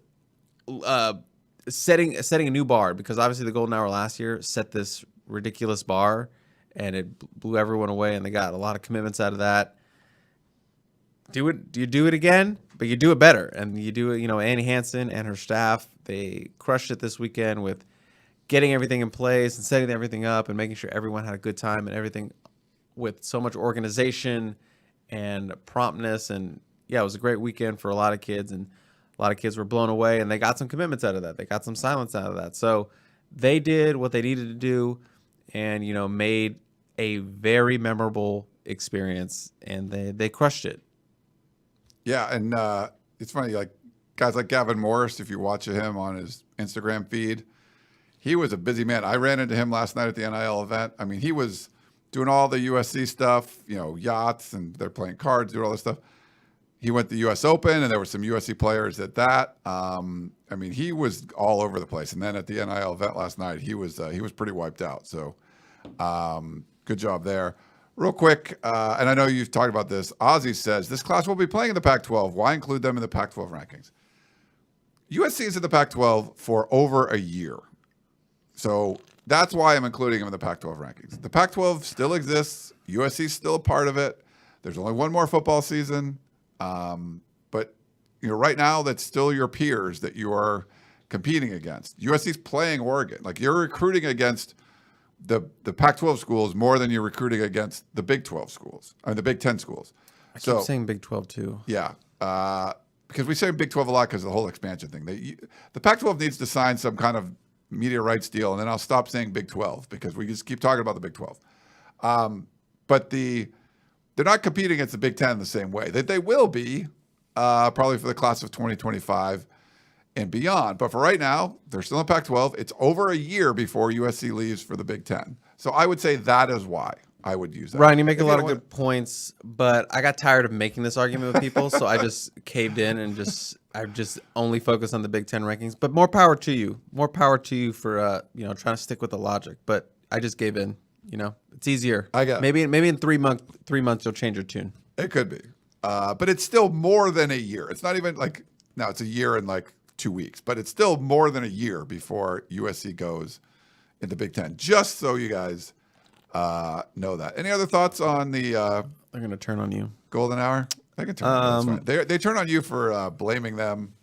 setting a new bar because obviously the Golden Hour last year set this ridiculous bar, and it blew everyone away. And they got a lot of commitments out of that. You do it again, but you do it better, and you do it. Annie Hansen and her staff, they crushed it this weekend with getting everything in place and setting everything up and making sure everyone had a good time and everything with so much organization and promptness. And yeah, it was a great weekend for a lot of kids, and a lot of kids were blown away, and they got some commitments out of that. They got some silence out of that. So they did what they needed to do and, made a very memorable experience, and they crushed it. Yeah. And it's funny, like guys like Gavin Morris, if you watch him on his Instagram feed, he was a busy man. I ran into him last night at the NIL event. I mean, he was doing all the USC stuff, yachts, and they're playing cards, doing all this stuff. He went to the U.S. Open, and there were some USC players at that. I mean, he was all over the place. And then at the NIL event last night, he was pretty wiped out. So good job there. Real quick, and I know you've talked about this, Ozzie says, this class will be playing in the Pac-12. Why include them in the Pac-12 rankings? USC is in the Pac-12 for over a year. So that's why I'm including him in the Pac-12 rankings. The Pac-12 still exists. USC's still a part of it. There's only one more football season. But right now, that's still your peers that you are competing against. USC's playing Oregon. Like, you're recruiting against the Pac-12 schools more than you're recruiting against the Big 12 schools. I mean, the Big 10 schools. I keep saying Big 12 too. Yeah. Because we say Big 12 a lot because of the whole expansion thing. The Pac-12 needs to sign some kind of media rights deal, and then I'll stop saying Big 12 because we just keep talking about the Big 12. But they're not competing against the Big 10 in the same way. That they will be probably for the class of 2025 and beyond. But for right now, they're still in Pac-12. It's over a year before USC leaves for the Big 10. So I would say that is why I would use that. Ryan, you make a lot of good points, but I got tired of making this argument with people, so I just caved in and I just only focus on the Big 10 rankings. But more power to you. More power to you for trying to stick with the logic. But I just gave in. It's easier. I got maybe in 3 months you'll change your tune. It could be, but it's still more than a year. It's not even like now it's a year and like 2 weeks, but it's still more than a year before USC goes in the Big 10. Just so you guys know that. Any other thoughts on the? They're gonna turn on you. Golden hour. They can turn on you. That's fine. They turn on you for blaming them.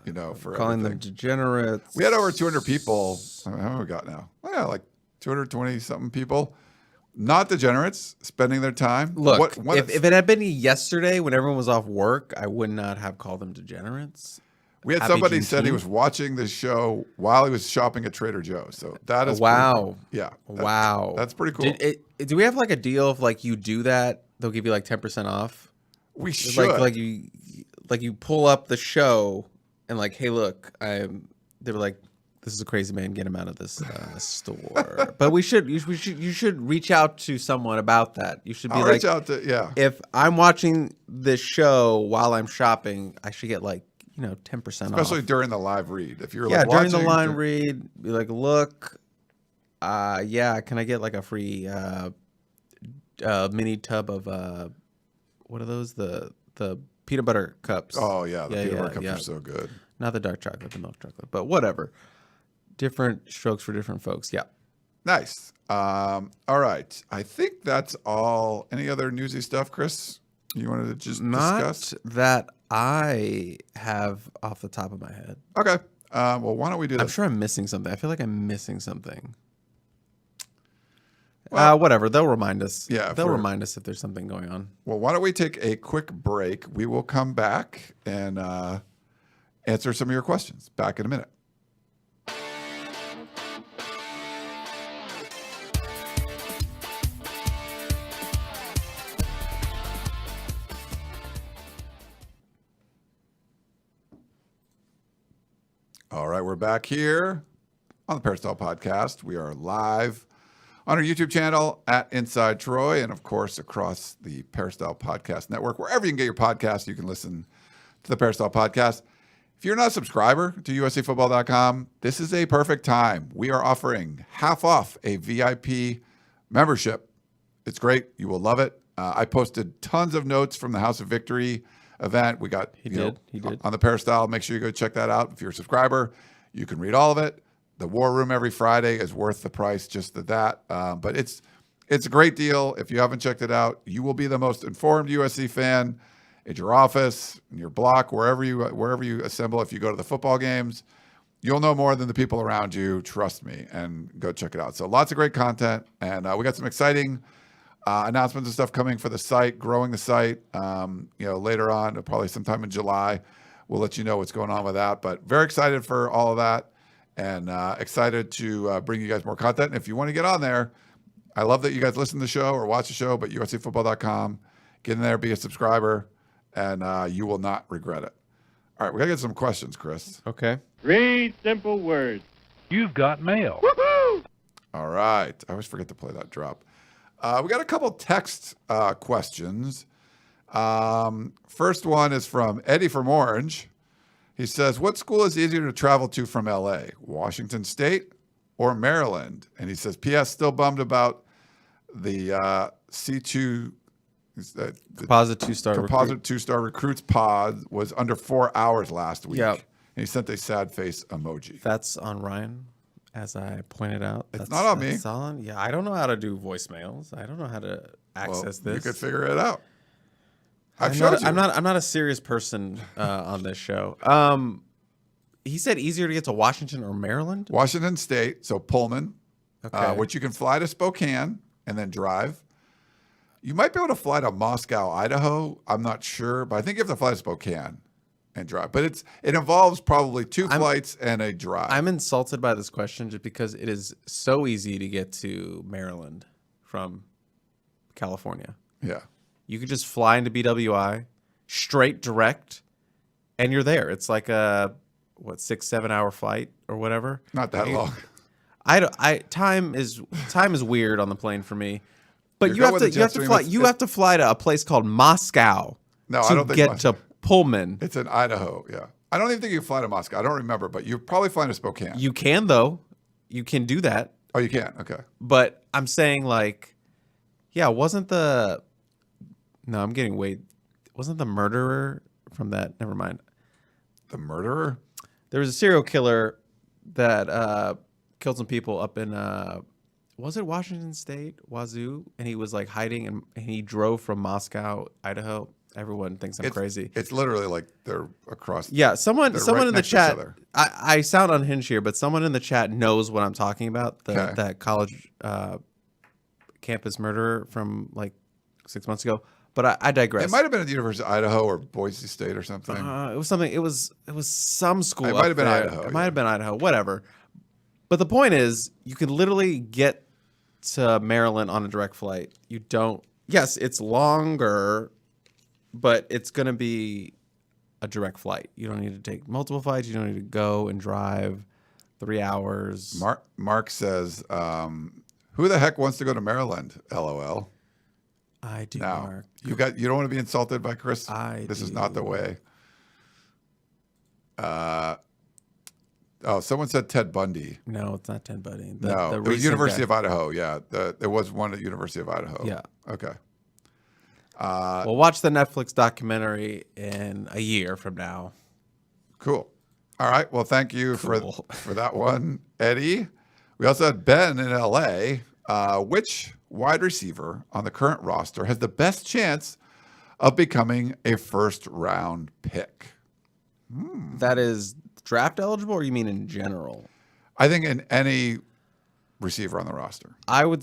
For calling everything. them degenerates. We had over 200 people. How many have we got now? Oh, yeah, like 220 something people. Not degenerates, spending their time. Look, if it had been yesterday when everyone was off work, I would not have called them degenerates. We had somebody said he was watching this show while he was shopping at Trader Joe's. So that is wow. Cool. Yeah. Wow. That's pretty cool. Do we have like a deal of like you do that, they'll give you like 10% off? We should. Like you pull up the show and like, hey, look, they were like, this is a crazy man. Get him out of this store. But you should reach out to someone about that. You should be reach out to, yeah. If I'm watching this show while I'm shopping, I should get like 10% off. Especially during the live read. If you're during the live read, be like, look, can I get like a free mini tub of what are those? The peanut butter cups. Oh yeah, the peanut butter cups are so good. Not the dark chocolate, the milk chocolate, but whatever. Different strokes for different folks. Yeah. Nice. All right. I think that's all. Any other newsy stuff, Chris? You wanted to just discuss? Not that I have off the top of my head. Okay. Well, why don't we do that? I'm sure I'm missing something. I feel like I'm missing something. Well, whatever. They'll remind us. Yeah. They'll remind us if there's something going on. Well, why don't we take a quick break? We will come back and answer some of your questions. Back in a minute. All right, we're back here on the Peristyle Podcast. We are live on our YouTube channel at Inside Troy and, of course, across the Peristyle Podcast Network. Wherever you can get your podcast, you can listen to the Peristyle Podcast. If you're not a subscriber to USCFootball.com, this is a perfect time. We are offering half off a VIP membership. It's great. You will love it. I posted tons of notes from the House of Victory event. We got he did on the Peristyle. Make sure you go check that out. If you're a subscriber, you can read all of it. The War Room every Friday is worth the price just to that. But it's a great deal. If you haven't checked it out, you will be the most informed USC fan at your office, in your block, wherever you assemble. If you go to the football games, you'll know more than the people around you. Trust me, and go check it out. So lots of great content, and we got some exciting announcements and stuff coming for the site, growing the site. Later on, probably sometime in July, we'll let you know what's going on with that. But very excited for all of that, and excited to bring you guys more content. And if you want to get on there, I love that you guys listen to the show or watch the show. But USCFootball.com, get in there, be a subscriber, and you will not regret it. All right, we gotta get some questions, Chris. Okay. 3 simple words. You've got mail. Woohoo! All right, I always forget to play that drop. We got a couple text questions. First one is from Eddie from Orange. He says, what school is easier to travel to from LA, Washington State or Maryland? And he says, P.S. still bummed about the C2 composite two-star recruits pod was under 4 hours last week. Yep. And he sent a sad face emoji. That's on Ryan as I pointed out. It's not on me. Solid. Yeah, I don't know how to do voicemails. I don't know how to access this. You could figure it out. I'm not a serious person on this show. He said easier to get to Washington or Maryland. Washington State, so Pullman, Okay. which you can fly to Spokane and then drive. You might be able to fly to Moscow, Idaho. I'm not sure, but I think you have to fly to Spokane and drive. But it involves probably two flights and a drive. I'm insulted by this question just because it is so easy to get to Maryland from California. Yeah. You could just fly into BWI, straight direct, and you're there. It's like a 6-7 hour flight or whatever. Not that long. Time is weird on the plane for me. But You're you have going to with the Jetstream. you have to fly to a place called Moscow No, I to don't think get Moscow. to Pullman. It's in Idaho, yeah. I don't even think you can fly to Moscow. I don't remember, but you're probably flying to Spokane. You can though. You can do that. Oh, you can? Okay. But I'm saying wasn't the murderer from that? Never mind. The murderer? There was a serial killer that killed some people up in was it Washington State, Wazoo? And he was like hiding and he drove from Moscow, Idaho. Everyone thinks I'm crazy. It's literally like they're across. Yeah, someone right in the next to each chat. other. I sound unhinged here, but someone in the chat knows what I'm talking about. Okay. That college campus murderer from like 6 months ago. But I digress. It might have been at the University of Idaho or Boise State or something. It was something. It was some school. It up might have been there. Idaho, It might have been Idaho. Whatever. But the point is, you can literally get to Maryland on a direct flight. You don't. Yes, it's longer, but it's going to be a direct flight. You don't need to take multiple flights. You don't need to go and drive 3 hours. Mark says, "Who the heck wants to go to Maryland?" LOL. I do, Now Mark. you don't want to be insulted by Chris. This is not the do. way. Someone said Ted Bundy. No, it's not Ted Bundy. No, it was University of Idaho. Yeah, there was one at University of Idaho. Yeah. Okay. We'll watch the Netflix documentary in a year from now. Cool. All right. Well, thank you Cool. for that one, Eddie. We also had Ben in LA. Which wide receiver on the current roster has the best chance of becoming a first-round pick? That is draft eligible, or you mean in general? I think in any receiver on the roster. I would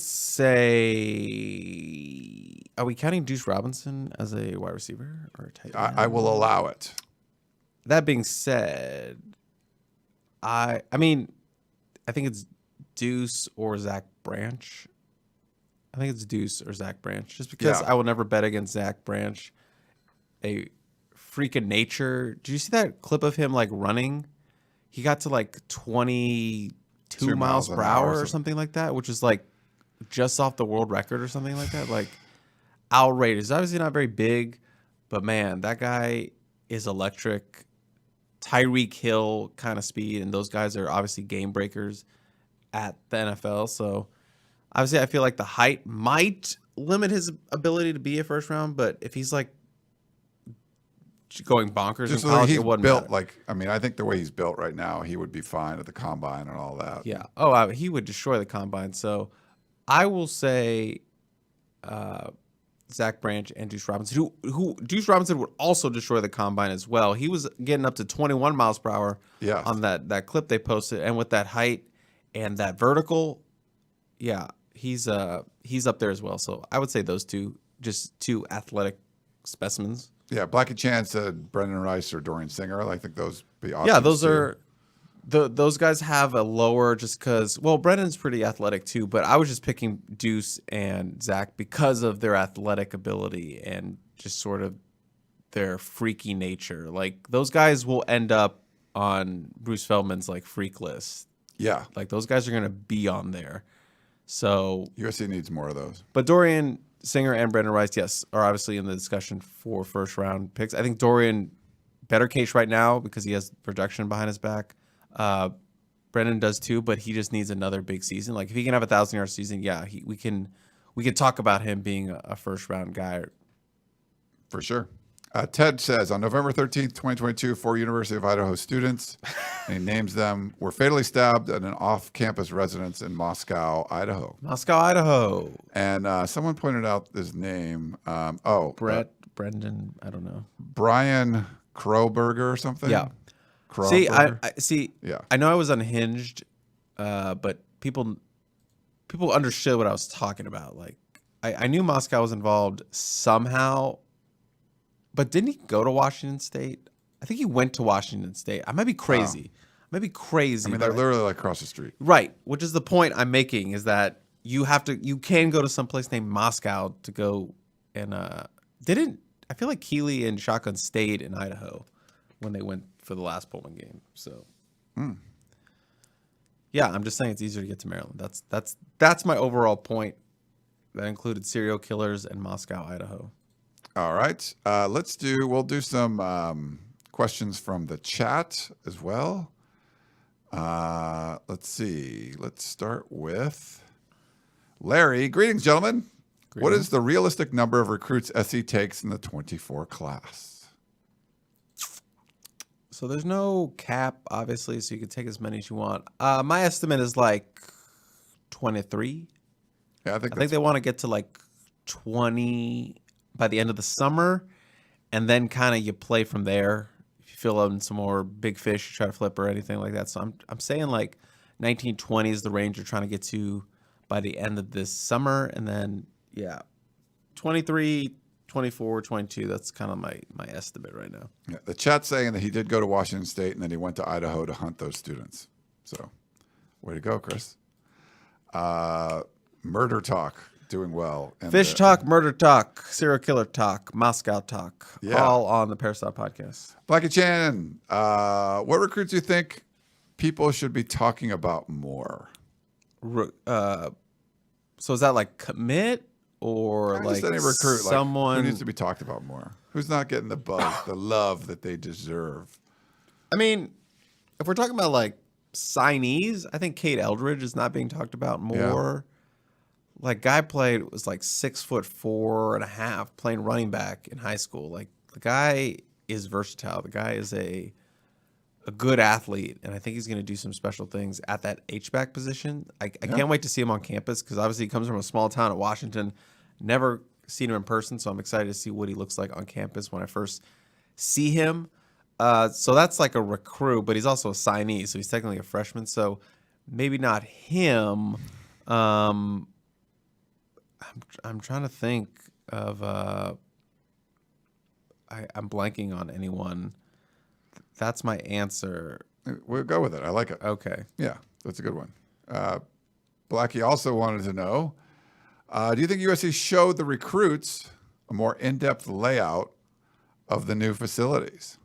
say, are we counting Deuce Robinson as a wide receiver or a tight end? I will allow it. That being said, I think it's Deuce or Zach Branch. I think it's Deuce or Zach Branch, just because Yeah. I will never bet against Zach Branch. A freak of nature. Did you see that clip of him like running? He got to like 22 miles per hour or something like that, which is like just off the world record or something like that. Like outrageous. Obviously not very big, but man, that guy is electric. Tyreek Hill kind of speed, and those guys are obviously game breakers at the NFL. So obviously I feel like the height might limit his ability to be a first round, but if he's like going bonkers Just in the way college, he's it wouldn't built, matter. I think the way he's built right now, he would be fine at the combine and all that. Yeah. Oh, he would destroy the combine. So I will say Zach Branch and Deuce Robinson, who Deuce Robinson would also destroy the combine as well. He was getting up to 21 miles per hour Yes. on that clip they posted. And with that height and that vertical, yeah, he's up there as well. So I would say those two, just two athletic specimens. Yeah, Blackie Chan said Brendan Rice or Dorian Singer. I think those be options. Yeah, those too. are those guys have a lower just because. Well, Brendan's pretty athletic too, but I was just picking Deuce and Zach because of their athletic ability and just sort of their freaky nature. Like those guys will end up on Bruce Feldman's like freak list. Yeah, Like those guys are gonna be on there. So, USC needs more of those. but Dorian Singer and Brendan Rice, yes, are obviously in the discussion for first round picks. I think Dorian better case right now because he has production behind his back. Brendan does too, but he just needs another big season. Like if he can have 1,000-yard season, yeah, we can talk about him being a first round guy. For sure. Ted says, on November 13th, 2022, 4 University of Idaho students, and he names them, were fatally stabbed at an off-campus residence in Moscow, Idaho. Moscow, Idaho. And someone pointed out this name. Brendan, I don't know. Brian Kroberger or something? Yeah. Kroberger? Yeah. I know I was unhinged, but people understood what I was talking about. Like, I knew Moscow was involved somehow, but didn't he go to Washington State? I think he went to Washington State. I might be crazy. I mean, they're literally like across the street. Right, which is the point I'm making, is that you can go to some place named Moscow to go and I feel like Keeley and Shotgun stayed in Idaho when they went for the last Pullman game. So, yeah, I'm just saying it's easier to get to Maryland. That's my overall point. That included serial killers and Moscow, Idaho. All right. We'll do some questions from the chat as well. Let's see. Let's start with Larry. Greetings, gentlemen. Greetings. What is the realistic number of recruits SC takes in the 24 class? So there's no cap, obviously, so you can take as many as you want. My estimate is like 23. Yeah, I think they want to get to like 20 by the end of the summer, and then kind of you play from there. If you fill in some more big fish, you try to flip or anything like that. So I'm saying like 19, 20 is the range you're trying to get to by the end of this summer, and then 23, 24, 22. That's kind of my estimate right now. Yeah, the chat's saying that he did go to Washington State and then he went to Idaho to hunt those students. So, way to go, Chris. Murder talk. Doing well. And Fish talk, murder talk, serial killer talk, Moscow talk, all on the Peristyle Podcast. Blackie Chan, what recruits do you think people should be talking about more? So is that like commit or like any recruit, someone who needs to be talked about more? Who's not getting the buzz, the love that they deserve? I mean, if we're talking about like signees, I think Kate Eldridge is not being talked about more. Like, guy was like 6'4.5", playing running back in high school. Like, the guy is versatile. The guy is a good athlete, and I think he's going to do some special things at that H-back position. I can't wait to see him on campus because obviously he comes from a small town at Washington. Never seen him in person, so I'm excited to see what he looks like on campus when I first see him. So that's like a recruit, but he's also a signee, so he's technically a freshman. So maybe not him. I'm trying to think of I'm blanking on anyone. That's my answer. We'll go with it. I like it. Okay. Yeah, that's a good one. Blackie also wanted to know, do you think USC showed the recruits a more in-depth layout of the new facilities?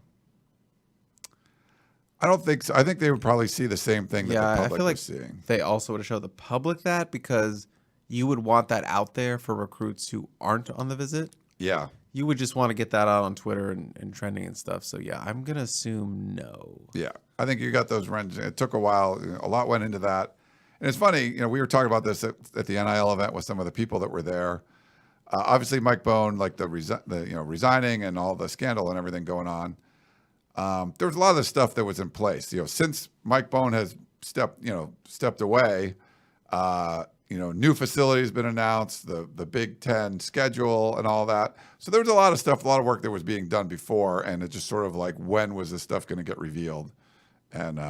I don't think so. I think they would probably see the same thing that the public was seeing. They also would have showed the public that because you would want that out there for recruits who aren't on the visit. Yeah. You would just want to get that out on Twitter and trending and stuff. So, yeah, I'm going to assume no. Yeah. I think you got those runs. It took a while. A lot went into that. And it's funny, we were talking about this at the NIL event with some of the people that were there. Obviously, Mike Bone, like the resigning and all the scandal and everything going on. There was a lot of the stuff that was in place. Since Mike Bone has stepped away, new facilities been announced, the Big Ten schedule and all that. So there was a lot of stuff, a lot of work that was being done before, and it just sort of like, when was this stuff going to get revealed? And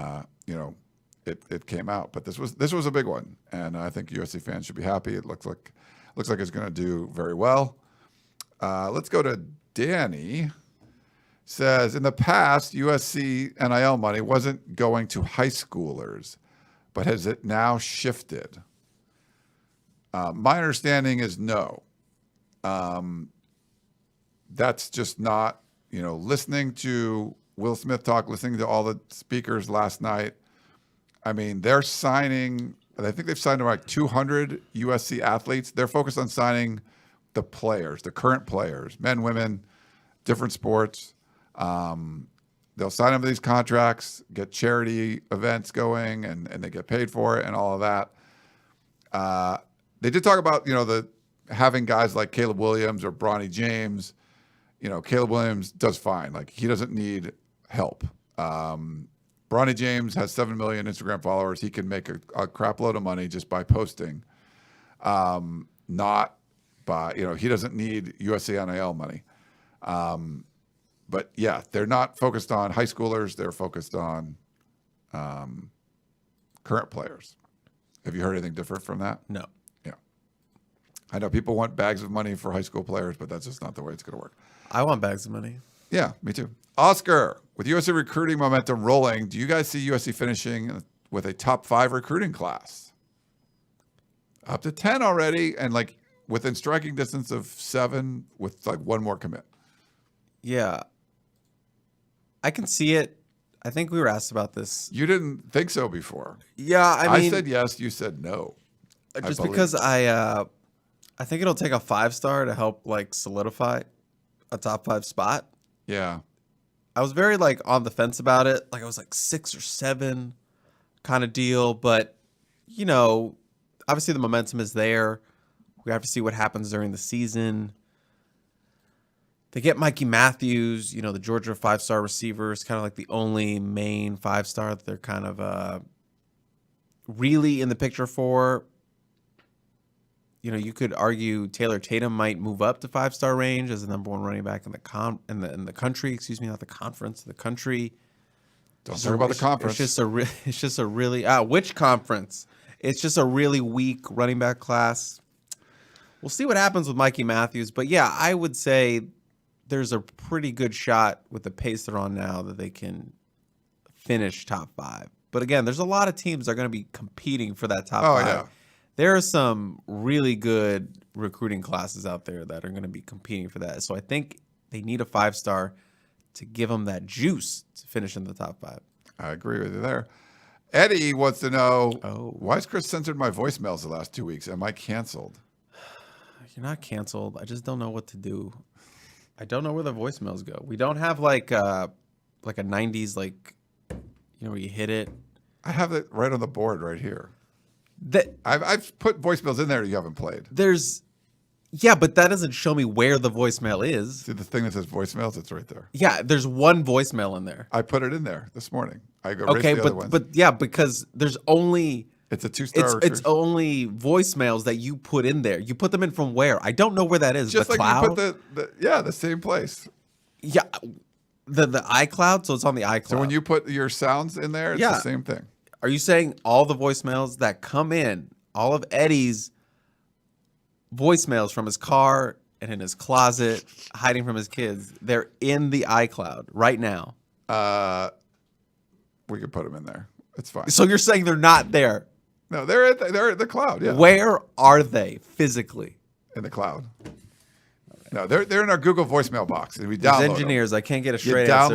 it came out. But this was a big one, and I think USC fans should be happy. It looks like it's going to do very well. Let's go to Danny. Says, in the past, USC NIL money wasn't going to high schoolers, but has it now shifted? My understanding is no. That's just not, listening to Will Smith talk, listening to all the speakers last night. I mean, they're signing, I think they've signed like 200 USC athletes. They're focused on signing the players, the current players, men, women, different sports. They'll sign them to these contracts, get charity events going, and they get paid for it and all of that. They did talk about, having guys like Caleb Williams or Bronny James, Caleb Williams does fine. Like, he doesn't need help. Bronny James has 7 million Instagram followers. He can make a crap load of money just by posting. Not by, he doesn't need USC IL money. But yeah, they're not focused on high schoolers. They're focused on current players. Have you heard anything different from that? No. Yeah. I know people want bags of money for high school players, but that's just not the way it's going to work. I want bags of money. Yeah, me too. Oscar, with USC recruiting momentum rolling, do you guys see USC finishing with a top 5 recruiting class? Up to 10 already, and like within striking distance of 7 with like 1 more commit. Yeah. I can see it. I think we were asked about this. You didn't think so before. Yeah, I mean, said yes, you said no. Just because I think it'll take a 5-star to help like solidify a top 5 spot. Yeah. I was very like on the fence about it. Like I was like 6 or 7 kind of deal, but obviously the momentum is there. We have to see what happens during the season. They get Mikey Matthews, the Georgia 5-star receiver is kind of like the only main 5-star that they're kind of really in the picture for. You could argue Taylor Tatum might move up to 5-star range as the number 1 running back in the country. Excuse me, not the conference, the country. Don't talk about the conference. It's just a really which conference? It's just a really weak running back class. We'll see what happens with Mikey Matthews, but yeah, I would say there's a pretty good shot with the pace they're on now that they can finish top 5. But again, there's a lot of teams that are going to be competing for that top 5. Yeah. There are some really good recruiting classes out there that are going to be competing for that. So I think they need a 5-star to give them that juice to finish in the top 5. I agree with you there. Eddie wants to know, why has Chris censored my voicemails the last 2 weeks? Am I canceled? You're not canceled. I just don't know what to do. I don't know where the voicemails go. We don't have like a 90s, where you hit it. I have it right on the board right here. I've put voicemails in there you haven't played. Yeah, but that doesn't show me where the voicemail is. See the thing that says voicemails? It's right there. Yeah, there's one voicemail in there. I put it in there this morning. I go okay, the other ones. but yeah, because there's only it's a 2-star. It's only voicemails that you put in there. You put them in from where? I don't know where that is. Just the like cloud? you put the same place. Yeah, the iCloud. So it's on the iCloud. So when you put your sounds in there, it's the same thing. Are you saying all the voicemails that come in, all of Eddie's voicemails from his car and in his closet, hiding from his kids, they're in the iCloud right now? We could put them in there. It's fine. So you're saying they're not there? No, they're at the cloud. Yeah. Where are they physically? In the cloud. No, they're in our Google voicemail box. And we download engineers, them. I can't get a straight answer.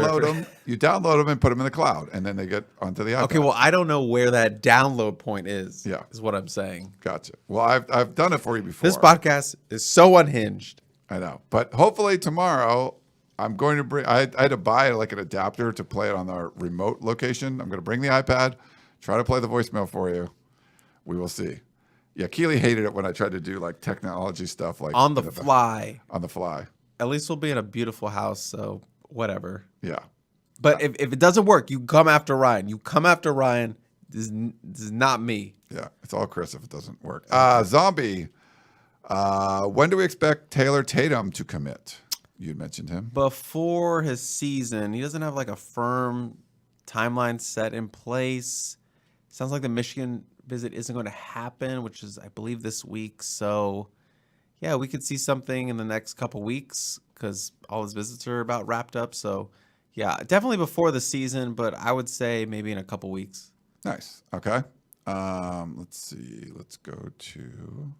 You download them and put them in the cloud, and then they get onto the iPad. Okay, well, I don't know where that download point is. Yeah, is what I'm saying. Gotcha. Well, I've done it for you before. This podcast is so unhinged. I know, but hopefully tomorrow I'm going to bring. I had to buy like an adapter to play it on our remote location. I'm going to bring the iPad, try to play the voicemail for you. We will see. Yeah, Keely hated it when I tried to do like technology stuff like on the fly. On the fly. At least we'll be in a beautiful house, so whatever. Yeah. But if it doesn't work, you come after Ryan. You come after Ryan. This is not me. Yeah, it's all Chris if it doesn't work. Zombie, when do we expect Taylor Tatum to commit? You mentioned him. Before his season. He doesn't have like a firm timeline set in place. Sounds like the Michigan visit isn't going to happen, which is, I believe, this week. So, yeah, we could see something in the next couple weeks because all his visits are about wrapped up. So, yeah, definitely before the season, but I would say maybe in a couple weeks. Nice. Okay. Let's see. Let's go to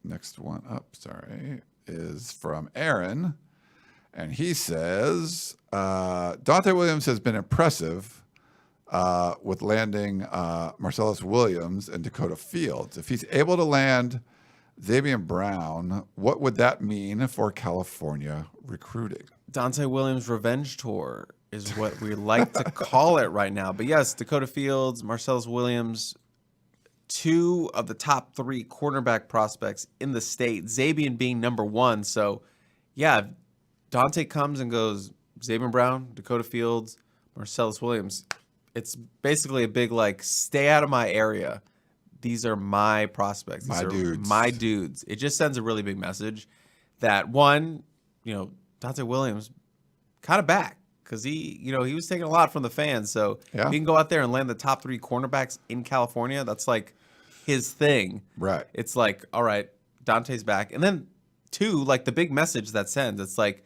next one up. Sorry, is from Aaron, and he says Dante Williams has been impressive. With landing Marcellus Williams and Dakota Fields. If he's able to land Xavier Brown, what would that mean for California recruiting? Dante Williams' revenge tour is what we like to call it right now. But yes, Dakota Fields, Marcellus Williams, 2 of the top 3 cornerback prospects in the state, Xavier being number 1. So yeah, Dante comes and goes, Xavier Brown, Dakota Fields, Marcellus Williams. It's basically a big, like, stay out of my area. These are my prospects. These My are dudes. my dudes. It just sends a really big message that, one, Dante Williams kind of back because he was taking a lot from the fans. So Yeah. if he can go out there and land the top 3 cornerbacks in California, that's like his thing. Right. It's like, all right, Dante's back. And then 2, like the big message that sends, it's like,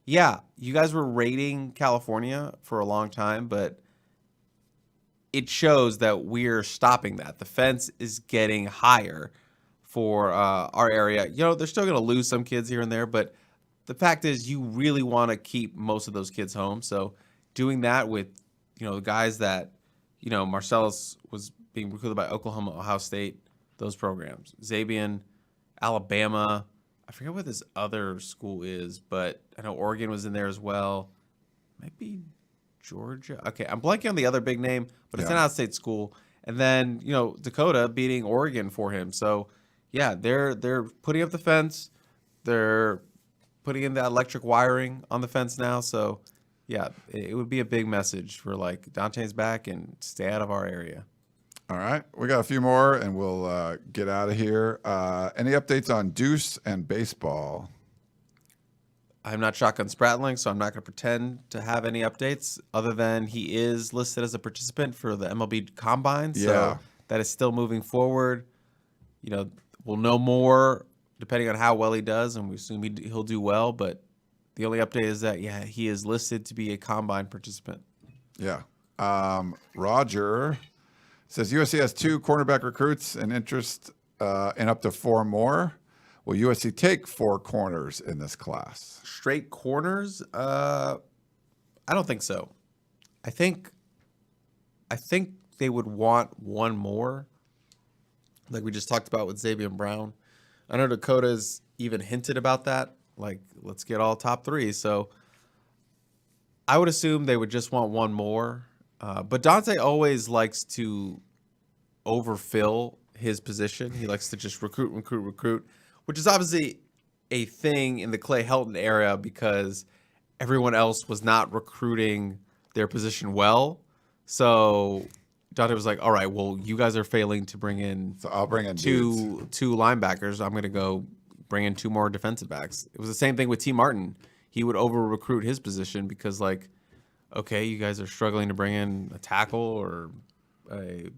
yeah, you guys were raiding California for a long time, but it shows that we're stopping that. The fence is getting higher for our area. They're still going to lose some kids here and there, but the fact is you really want to keep most of those kids home. So doing that with, the guys that, Marcellus was being recruited by Oklahoma, Ohio State, those programs. Xavier, Alabama. I forget what this other school is, but I know Oregon was in there as well. Maybe Georgia. Okay, I'm blanking on the other big name, but it's an out-of-state school. And then, Dakota beating Oregon for him. So, yeah, they're putting up the fence. They're putting in the electric wiring on the fence now. So, yeah, it would be a big message for, like, Dante's back and stay out of our area. All right. We got a few more, and we'll get out of here. Any updates on Deuce and baseball? I'm not shotgun sprattling, so I'm not going to pretend to have any updates other than he is listed as a participant for the MLB Combine. Yeah. So that is still moving forward. We'll know more depending on how well he does, and we assume he'll do well. But the only update is that, yeah, he is listed to be a Combine participant. Yeah. Roger says USC has 2 cornerback recruits and interest in up to 4 more. Will USC take 4 corners in this class? Straight corners? I don't think so. I think they would want 1 more, like we just talked about with Xavier Brown. I know Dakota's even hinted about that, like, let's get all top 3. So I would assume they would just want 1 more. But Dante always likes to overfill his position. He likes to just recruit, which is obviously a thing in the Clay Helton era because everyone else was not recruiting their position well. So Dante was like, all right, well, you guys are failing to bring in, So I'll bring in two linebackers. I'm going to go bring in 2 more defensive backs. It was the same thing with T. Martin. He would over-recruit his position because, like, okay, you guys are struggling to bring in a tackle or a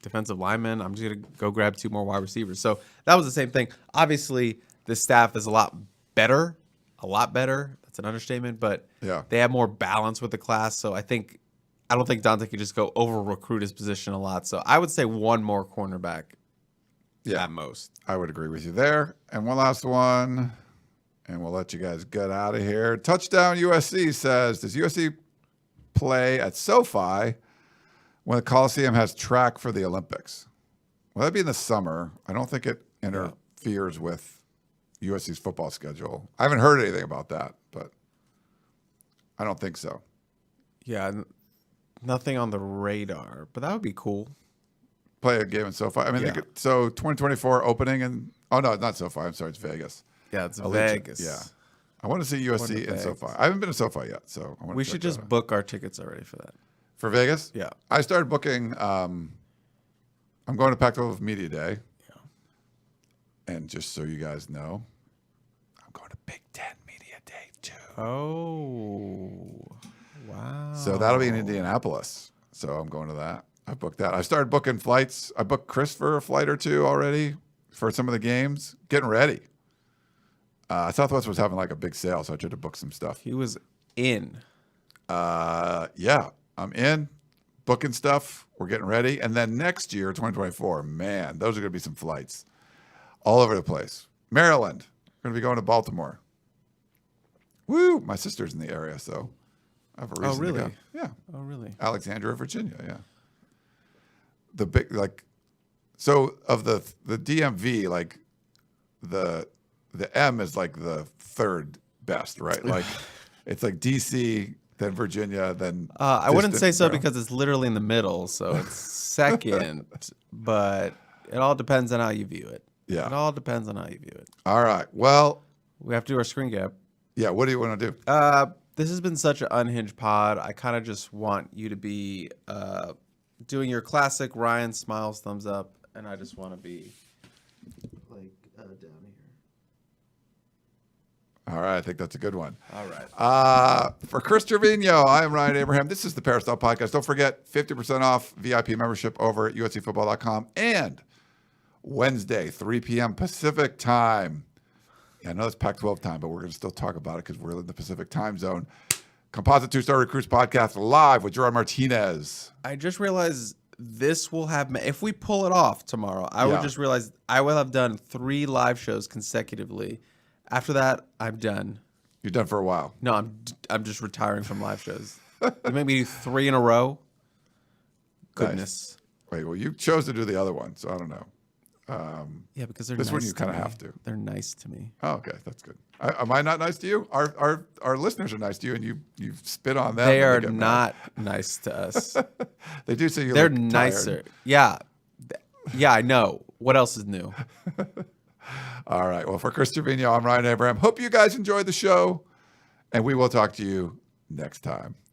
defensive lineman. I'm just going to go grab 2 more wide receivers. So that was the same thing. Obviously, the staff is a lot better. That's an understatement, but Yeah. they have more balance with the class. So I don't think Dante could just go over-recruit his position a lot. So I would say 1 more cornerback at most. I would agree with you there. And one last one, and we'll let you guys get out of here. Touchdown USC says, does USC play at SoFi when the Coliseum has track for the Olympics? Well, that'd be in the summer. I don't think it interferes with USC's football schedule. I haven't heard anything about that, but I don't think so. Yeah, nothing on the radar, but that would be cool. Play a game in SoFi. I mean, Yeah. so 2024 opening and no, not SoFi. I'm sorry, it's Vegas. Yeah, it's Allegiant. Vegas. Yeah. I want to see USC in Vegas. SoFi. I haven't been to SoFi yet, so I want We to should check just that out. book our tickets already for that. For Vegas? Yeah. I started booking. I'm going to Pac-12 Media Day. Yeah. And just so you guys know, I'm going to Big Ten Media Day too. Oh, wow. So that'll be in Indianapolis. So I'm going to that. I booked that. I started booking flights. I booked Chris for a flight or 2 already for some of the games. Getting ready. Southwest was having like a big sale, so I tried to book some stuff. He was in. Yeah, I'm in, booking stuff. We're getting ready. And then next year, 2024, man, those are going to be some flights all over the place. Maryland, we're going to be going to Baltimore. Woo! My sister's in the area, so I have a reason to really? go. Yeah. Oh, really? Alexandria, Virginia, yeah. The big, like, so of the DMV, like, the M is like the 3rd best, right? Like, it's like DC, then Virginia, then. I wouldn't say so Maryland. because it's literally in the middle, so it's second. But it all depends on how you view it. Yeah. It all depends on how you view it. All right. Well, We have to do our screen cap. Yeah, what do you want to do? This has been such an unhinged pod. I kind of just want you to be doing your classic Ryan smiles, thumbs up, and I just want to be like down here. All right, I think that's a good one. All right. For Chris Trevino, I am Ryan Abraham. This is the Peristyle Podcast. Don't forget, 50% off VIP membership over at uscfootball.com. And Wednesday, 3 p.m. Pacific time. Yeah, I know it's Pac-12 time, but we're going to still talk about it because we're in the Pacific time zone. Composite Two-Star Recruits Podcast live with Gerard Martinez. I just realized this will have, if we pull it off tomorrow, I will Yeah. just realize I will have done 3 live shows consecutively. After that, I'm done. You're done for a while. No, I'm just retiring from live shows. You make me do 3 in a row? Goodness. Nice. Wait, well, you chose to do the other one, so I don't know. Yeah, because they're This nice one you to kind of me. have to. They're nice to me. Oh, okay, that's good. Am I not nice to you? Our listeners are nice to you, and you spit on them. They and are get mad. not nice to us. They do say you They're look nicer. tired. Yeah. Yeah, I know. What else is new? All right. Well, for Chris Trevino, I'm Ryan Abraham. Hope you guys enjoyed the show, and we will talk to you next time.